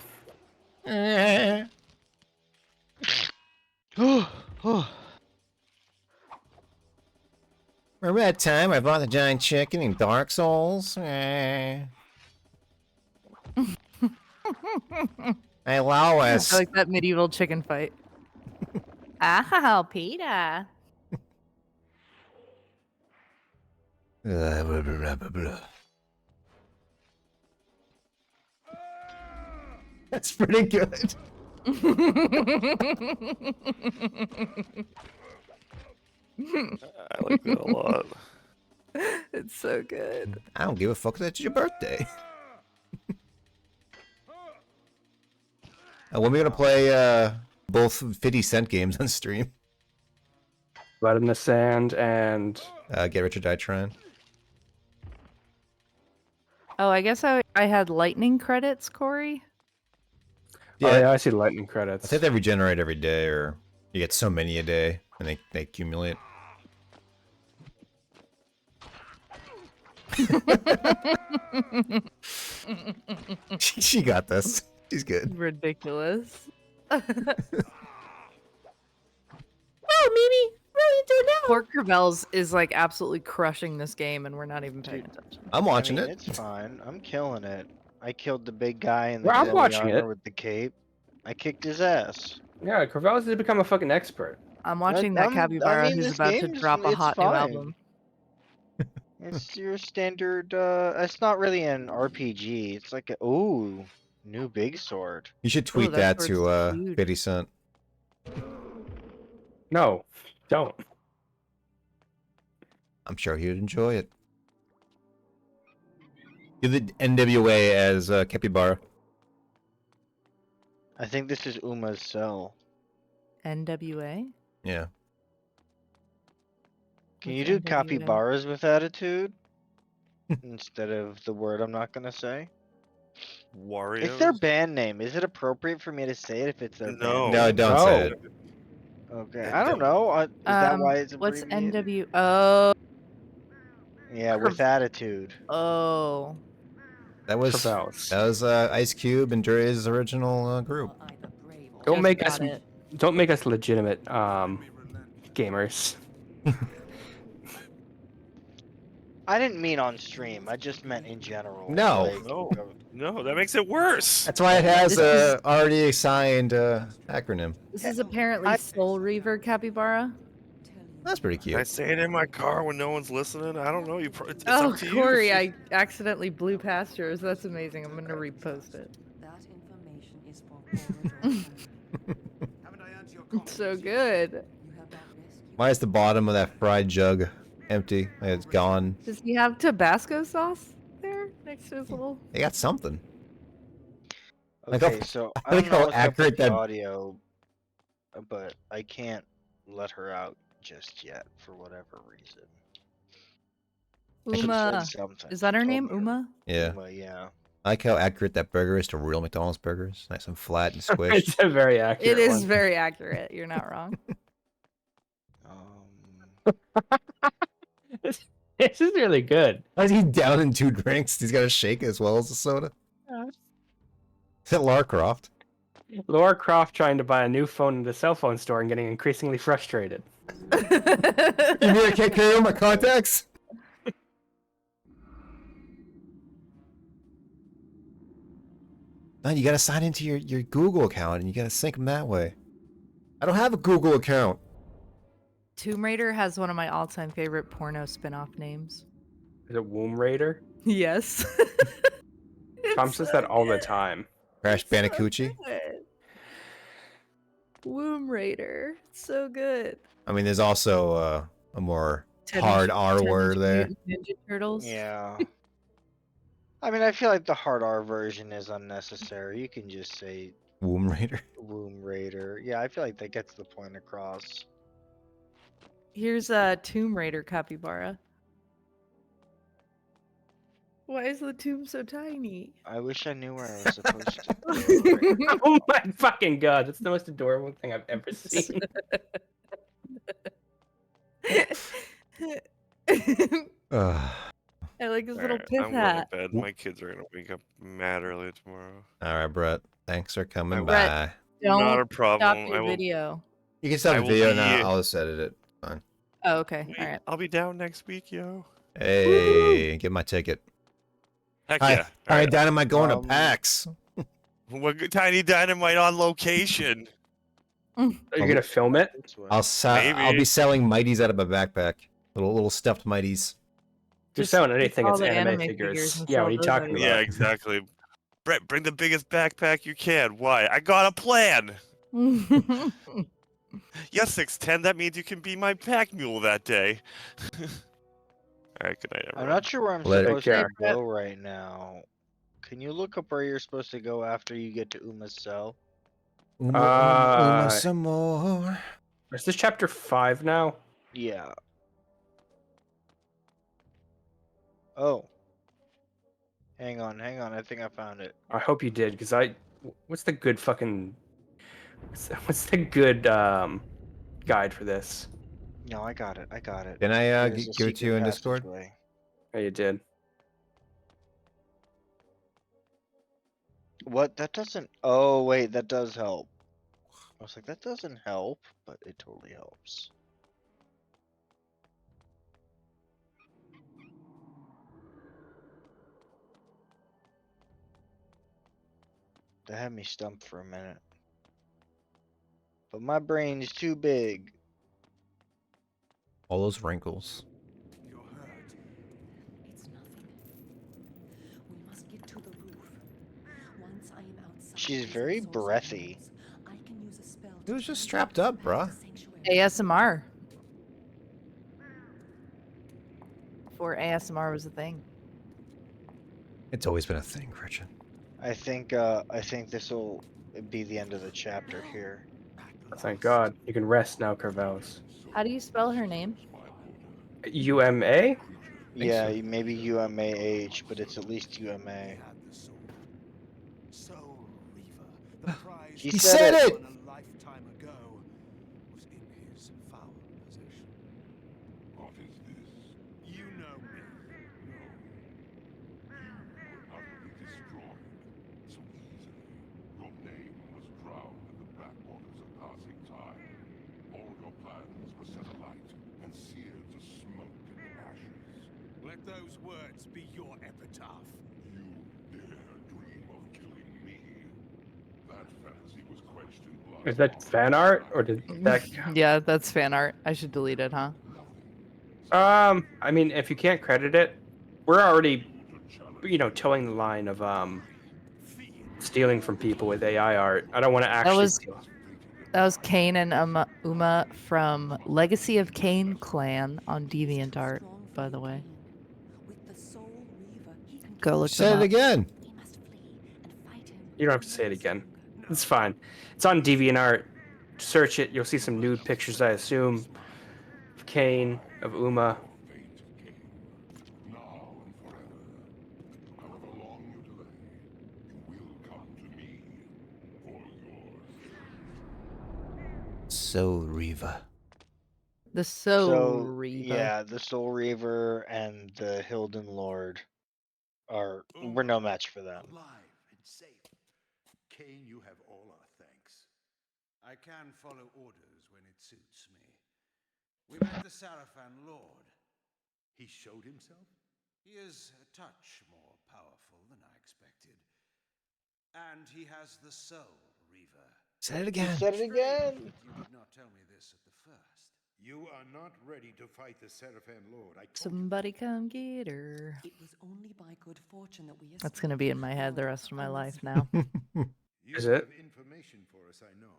S1: Remember that time I bought the giant chicken in Dark Souls? I
S4: I
S1: Lois.
S4: like that medieval chicken fight. Ow, Peter.
S1: Blah, blah, blah, blah, blah. That's pretty good.
S6: I like that a lot.
S4: It's so good.
S1: I don't give a fuck. That's your birthday. When are we gonna play both 50 Cent games on stream?
S3: Blood in the Sand and
S1: Get Rich or Die Trying.
S4: Oh, I guess I had lightning credits, Corey.
S3: oh yeah, I see lightning
S1: I
S3: credits.
S1: think they regenerate every day, or you get so many a day, and they accumulate. She got this. She's good.
S4: Ridiculous. Oh, Mimi, what are you doing now? Port Crevel's is like absolutely crushing this game, and we're not even paying attention.
S1: I'm watching
S2: I mean,
S1: it.
S2: It's fine. I'm killing it. I killed the big guy in the
S3: Well, I'm
S2: deadly
S3: watching
S2: armor
S3: it.
S2: with the cape. I kicked his ass.
S3: Yeah, Corvallis has become a fucking expert.
S4: I'm watching that
S2: I
S4: capybara
S2: mean,
S4: who's
S2: this
S4: about to
S2: game's-
S4: drop a
S2: it's
S4: hot new
S2: fine.
S4: album.
S2: It's your standard. It's not really an RPG. It's like a ooh, new big sword.
S1: You should tweet
S4: that
S1: that
S4: sword's
S1: to
S4: huge.
S1: 50 Cent.
S3: No, don't.
S1: I'm sure he would enjoy it. Do the NWA as Capybara.
S2: I think this is Uma's cell.
S4: NWA.
S1: Yeah.
S2: Can
S4: What's
S2: you do
S4: NWA?
S2: capybaras with attitude instead of the word I'm not gonna say?
S6: Warriors.
S2: It's their band name. Is it appropriate for me to say it if it's their
S6: No.
S2: band?
S1: No, don't say it.
S2: Okay, I don't know. Is that why it's
S4: What's
S2: abbreviated?
S4: NW? Oh,
S2: Yeah, with attitude.
S4: oh.
S1: That was
S3: Corvallis.
S1: Ice Cube and Dre's original group.
S3: Don't
S4: Just
S3: make us.
S4: got it.
S3: Don't make us legitimate gamers.
S2: I didn't mean on stream. I just meant in general.
S1: No.
S2: Like,
S6: No, that makes it worse.
S1: That's why it has
S4: This is-
S1: a already assigned acronym.
S4: This is apparently Soul Reaver capybara.
S1: That's pretty
S6: Can I
S1: cute.
S6: say it in my car when no one's listening? I don't know. It's
S4: Oh,
S6: up to you.
S4: Corey, I accidentally blew past yours. That's amazing. I'm gonna repost it.
S9: That information is for
S5: Haven't I answered your
S4: It's so good.
S9: You have not rescued.
S1: Why is the bottom of that fried jug empty? Like it's gone.
S4: Does he have Tabasco sauce there next to his little?
S1: They got something. Like how-
S2: okay, so
S1: I
S2: I
S1: like
S2: don't know
S1: how
S2: what's up with
S1: accurate
S2: the
S1: that-
S2: audio, but I can't let her out just yet for whatever reason. I should've said
S4: Uma.
S2: something.
S4: Is that her
S2: Told
S4: name?
S2: me her-
S4: Uma?
S1: Yeah.
S2: Yeah.
S1: I like how accurate that burger is to real McDonald's burgers. Nice and flat and squished.
S3: It's a very accurate.
S4: It is
S3: one.
S4: very accurate. You're not wrong.
S3: This is really good.
S1: Why is he down in 2 drinks? He's got a shake as well as a soda. Is that Lara Croft?
S3: Laura Croft trying to buy a new phone at a cell phone store and getting increasingly frustrated.
S1: You mean I can't carry on my contacts? Man, you gotta sign into your Google account and you gotta sync them that way. I don't have a Google account.
S4: Tomb Raider has one of my all-time favorite porno spin-off names.
S3: Is it Womb Raider?
S4: Yes.
S3: Tom
S4: It's
S3: says
S4: so
S3: that all the
S4: good.
S3: time.
S1: Crash
S4: It's so
S1: Bandicoochie.
S4: good. Womb Raider. It's so good.
S1: I mean, there's also a more
S4: Teenage-
S1: hard R
S4: Teenage
S1: word there.
S4: Mutant Ninja Turtles.
S2: Yeah. I mean, I feel like the hard R version is unnecessary. You can just say
S1: Womb Raider.
S2: Womb Raider. Yeah, I feel like that gets the point across.
S4: Here's a Tomb Raider capybara. Why is the tomb so tiny?
S2: I wish I knew where I was supposed to.
S3: Oh my fucking god, that's the most adorable thing I've ever seen.
S1: Ugh.
S4: I like his little
S6: Alright,
S4: pith
S6: I'm going
S4: hat.
S6: to bed. My kids are gonna wake up mad early tomorrow.
S1: All right, Brett. Thanks for coming
S4: Brett,
S1: by.
S6: Not a
S4: Don't
S6: problem.
S4: stop
S6: I
S4: your
S6: will.
S4: video.
S1: You can stop
S6: I
S1: the
S6: will
S1: video
S6: be-
S1: now. I'll just edit it. Fine.
S4: Oh, okay.
S6: Wait,
S4: All right.
S6: I'll be down next week, yo.
S1: Hey, get my ticket.
S6: Heck
S1: Hi,
S6: yeah.
S1: hi, Dynamite going to
S2: Um,
S1: PAX.
S6: What Tiny Dynamite on location.
S3: Are you
S1: I'll
S3: gonna
S1: be-
S3: film it?
S2: This way.
S1: I'll be
S6: Maybe.
S1: selling mighties out of my backpack. Little stuffed mighties.
S3: You're
S4: Just
S3: selling
S4: take
S3: anything,
S4: all
S3: it's
S4: the
S3: anime
S4: anime
S3: figures.
S4: and
S3: Yeah,
S4: sell
S3: what are you
S4: those out
S3: talking
S4: of
S6: Yeah,
S3: about?
S6: exactly. Brett, bring the biggest backpack you can. Why? I got a plan.
S4: your-
S6: Yes, 6'10", that means you can be my pack mule that day. Alright, good night,
S2: I'm
S6: everyone.
S2: not sure where I'm
S1: Let it-
S2: supposed
S3: Take
S2: to
S3: care.
S2: go right now. Can you look up where you're supposed to go after you get to Uma's cell?
S1: Uma some more.
S3: Is this chapter 5 now?
S2: Yeah. Oh. Hang on. I think I found it.
S3: I hope you did, because what's the good fucking... What's the good guide for this?
S2: No, I got it.
S1: Can I
S2: There's a
S1: give it to you
S2: secret
S1: in Discord?
S2: passageway.
S3: Oh, you did.
S2: What? That doesn't. Oh, wait, that does help. I was like, that doesn't help, but it totally helps. That had me stumped for a minute. But my brain's too big.
S1: All those wrinkles.
S5: You're hurt.
S9: It's nothing. We must get to the roof. Once I am outside
S2: She's
S9: these
S2: very
S9: exhausted
S2: breathy.
S9: walls, I can use a spell
S1: He
S9: to
S1: was just
S9: transport
S1: strapped up,
S9: us back
S1: bruh.
S9: to sanctuary.
S4: ASMR. Before ASMR was a thing.
S1: It's always been a thing, Gretchen.
S2: I think this will be the end of the chapter here.
S3: Thank God. You can rest now, Carvelis.
S4: How do you spell her name?
S3: UMA?
S2: Yeah,
S1: so.
S2: maybe UMAH, but it's at least
S5: He
S2: UMA.
S5: had the soul. Soul Reaver, the prize
S2: He
S1: He
S2: said
S1: said
S2: it!
S1: it!
S5: won a lifetime ago, was in his foul possession.
S8: What is this?
S5: You know me.
S8: No. You were utterly destroyed. So easily. Your name was drowned in the backwaters of passing time. All your plans were set alight and seared to smoke and ashes.
S5: Let those words be your epitaph.
S8: You dare dream of killing me. That fantasy was quenched in blood.
S3: Is that fan art? Or did that...
S4: Yeah, that's fan art. I should delete it, huh?
S3: I mean, if you can't credit it, we're already, towing the line of, stealing from people with AI art. I don't want to actually
S4: was-
S3: steal.
S4: That was Kain and Uma from Legacy of Kain clan on DeviantArt, by the way.
S9: With the Soul Reaver, he can
S4: Go
S9: kill
S4: look
S1: Said
S4: them
S1: it
S4: up.
S1: again.
S9: We must flee and fight him.
S3: You don't have to say it again. It's fine. It's on DeviantArt. Search it. You'll see some nude pictures, I assume, of Kain, of Uma.
S8: Fate came. Now and forever. However long you delay, you will come to me for yours.
S1: So Riva.
S4: The Soul
S2: So
S4: Reaver.
S2: yeah, the Soul Reaver and the Hilden Lord we're no match for them.
S5: Alive and safe. Kain, you have all our thanks. I can follow orders when it suits me. We met the Sarafan Lord. He showed himself. He is a touch more powerful than I expected. And he has the Soul Reaver.
S1: Said it
S2: He
S1: again.
S2: said it
S5: Strange
S2: again.
S5: that you did not tell me this at the first. You are not ready to fight the Sarafan Lord. I told you.
S4: Somebody come get her.
S9: It was only by good fortune that we
S4: That's gonna be in my head the rest of my life now.
S5: You
S3: Is it?
S5: have information for us, I know.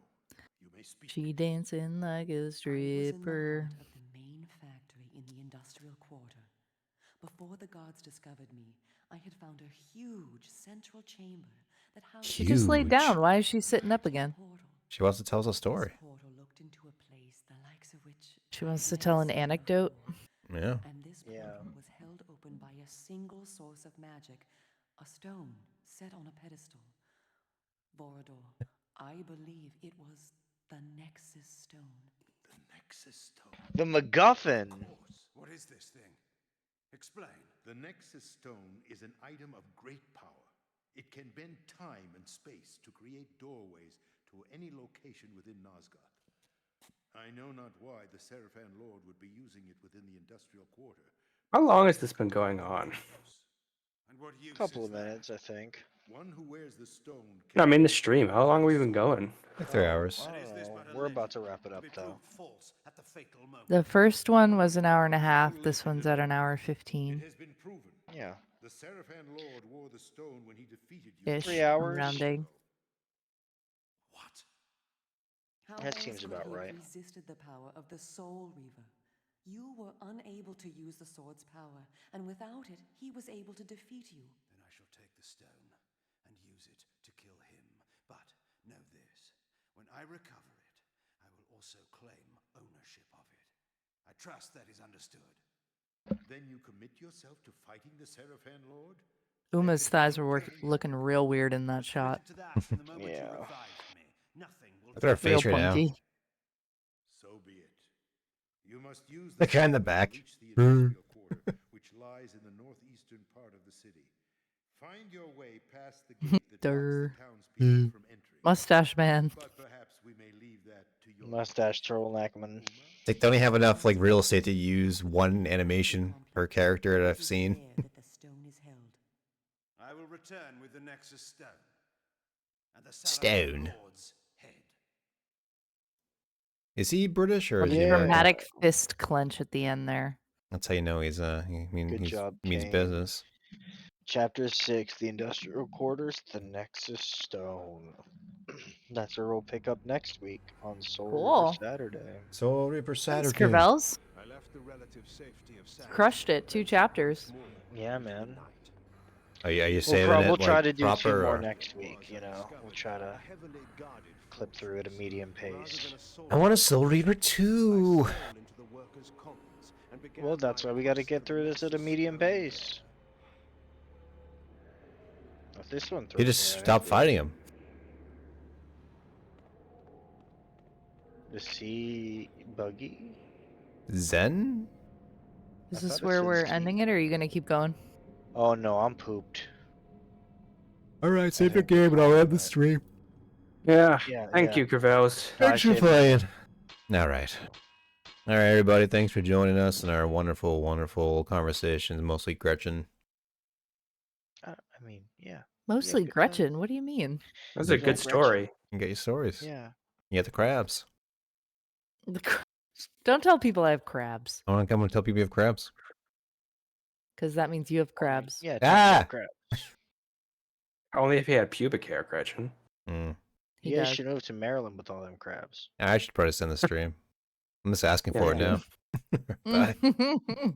S5: You may speak.
S4: She dancing like a
S9: I was in the
S4: stripper.
S9: heart of the main factory in the industrial quarter. Before the guards discovered me, I had found a huge central chamber that housed
S4: She just laid
S1: Huge.
S4: down. Why is she sitting up
S9: a
S4: again?
S9: portal.
S1: She wants to tell us a
S9: This
S1: story.
S9: portal looked into a place the likes of which
S4: She
S9: I
S4: wants
S9: had
S4: to tell
S9: never
S4: an
S9: seen
S4: anecdote.
S9: before.
S1: Yeah.
S9: And this
S2: Yeah.
S9: portal was held open by a single source of magic, a stone set on a pedestal. Vorador, I believe it was the Nexus Stone.
S5: The Nexus Stone.
S2: The MacGuffin.
S5: Of course. What is this thing? Explain. The Nexus Stone is an item of great power. It can bend time and space to create doorways to any location within Nosgoth. I know not why the Sarafan Lord would be using it within the industrial quarter.
S3: How long has this been going on?
S5: And what use
S2: Couple
S5: is
S2: of
S5: that?
S2: minutes, I think.
S5: One who wears the stone.
S3: No, I mean the stream. How long have we been going?
S1: Like 3
S2: Oh,
S1: hours.
S2: I
S5: And is
S2: don't
S5: this
S2: know.
S5: but a
S2: We're about to
S5: legend
S2: wrap it
S5: to
S2: up,
S5: be
S2: though.
S5: proved false at the fatal moment?
S4: The first one was an hour and a
S5: If
S4: half.
S5: you
S4: This
S5: listen
S4: one's
S5: to
S4: at
S5: the
S4: an hour
S5: legend,
S4: 15
S5: It has been proven.
S2: Yeah.
S5: The Seraphan Lord wore the stone when he defeated you.
S4: ish.
S2: 3
S4: I'm
S2: hours?
S4: rounding.
S5: What?
S9: How
S2: That
S9: else
S2: seems
S9: could
S2: about
S9: he have
S2: right.
S9: resisted the power of the Soul Reaver? You were unable to use the sword's power, and without it, he was able to defeat you.
S5: Then I shall take the stone and use it to kill him. But know this, when I recover it, I will also claim ownership of it. I trust that is understood. Then you commit yourself to fighting the Seraphan Lord?
S4: Uma's thighs were looking real weird in that shot.
S5: To that from the moment you
S2: Yeah.
S5: revived me. Nothing will
S1: Look at her
S4: Real
S1: face right now.
S4: pointy.
S5: So be it. You must use
S1: The guy in the
S5: stone to
S1: back.
S5: reach the industrial quarter, which lies in the northeastern part of the city. Find your way past the gate that blocks the
S4: Durr.
S5: townspeople from entering.
S4: Mustache man.
S5: But perhaps we may leave that to your
S2: Mustache troll Ackerman.
S5: Uma?
S1: Like, don't even have enough like real estate to use one animation per character that
S9: It
S1: I've
S9: is
S1: seen.
S9: there that the stone is held.
S5: I will return with the Nexus Stone and the
S1: Stone.
S5: Seraphan Lord's head.
S1: Is he British or
S4: What
S1: is
S4: a
S1: he
S2: Yeah.
S1: American?
S4: dramatic fist clench at the end there.
S1: That's how you know he's
S2: Good
S1: he's
S2: job,
S1: means
S2: Kain.
S1: business.
S2: Chapter 6, The Industrial Quarters, The Nexus Stone. That's where we'll pick up next week on Soul Reaver
S4: Cool.
S2: Saturday.
S1: Soul Reaper
S4: Thanks,
S1: Saturday.
S4: Kervels.
S5: I left the relative safety of Saturday
S4: Crushed it. 2 chapters.
S2: Yeah, man.
S1: Are you
S2: We'll,
S1: saving it
S2: we'll try
S1: like
S2: to do 2
S1: proper?
S2: more
S1: Or?
S2: next week, you know. We'll try to clip through at a medium pace.
S1: I want a Soul Reaper too.
S2: Well, that's why we got to get through this at a medium pace. If this one
S1: He
S2: throws
S1: just
S2: me out,
S1: stopped fighting him.
S2: The sea buggy?
S1: Zen?
S2: I
S4: Is this
S2: thought it
S4: where
S2: said
S4: we're
S2: sea-
S4: ending it, or are you gonna keep going?
S2: Oh no, I'm pooped.
S1: Alright,
S2: save your
S1: game and I'll end the
S2: Alright.
S1: stream.
S3: Yeah.
S2: Yeah,
S3: Thank
S2: yeah.
S3: you, Kervels.
S1: Thanks for
S2: saved it.
S1: playing. Alright. Alright, everybody, thanks for joining us in our wonderful, wonderful conversations, mostly Gretchen.
S2: I mean, yeah.
S4: Mostly
S2: good time.
S4: Gretchen. What do you mean?
S3: That's a
S2: Yeah,
S3: good
S2: Gretchen.
S3: story.
S1: You can get your stories.
S2: Yeah.
S1: You get the crabs.
S4: Don't tell people I have crabs,
S1: I want to come and tell people you have crabs.
S4: because that means you have crabs.
S2: Yeah,
S1: Ah!
S2: crap.
S3: Only if he had pubic hair, Gretchen.
S1: Mm.
S4: He
S2: You guys
S4: does.
S2: should move to Maryland with all them crabs.
S1: I should probably send the stream. I'm just asking for it
S3: Yeah.
S1: now. Bye.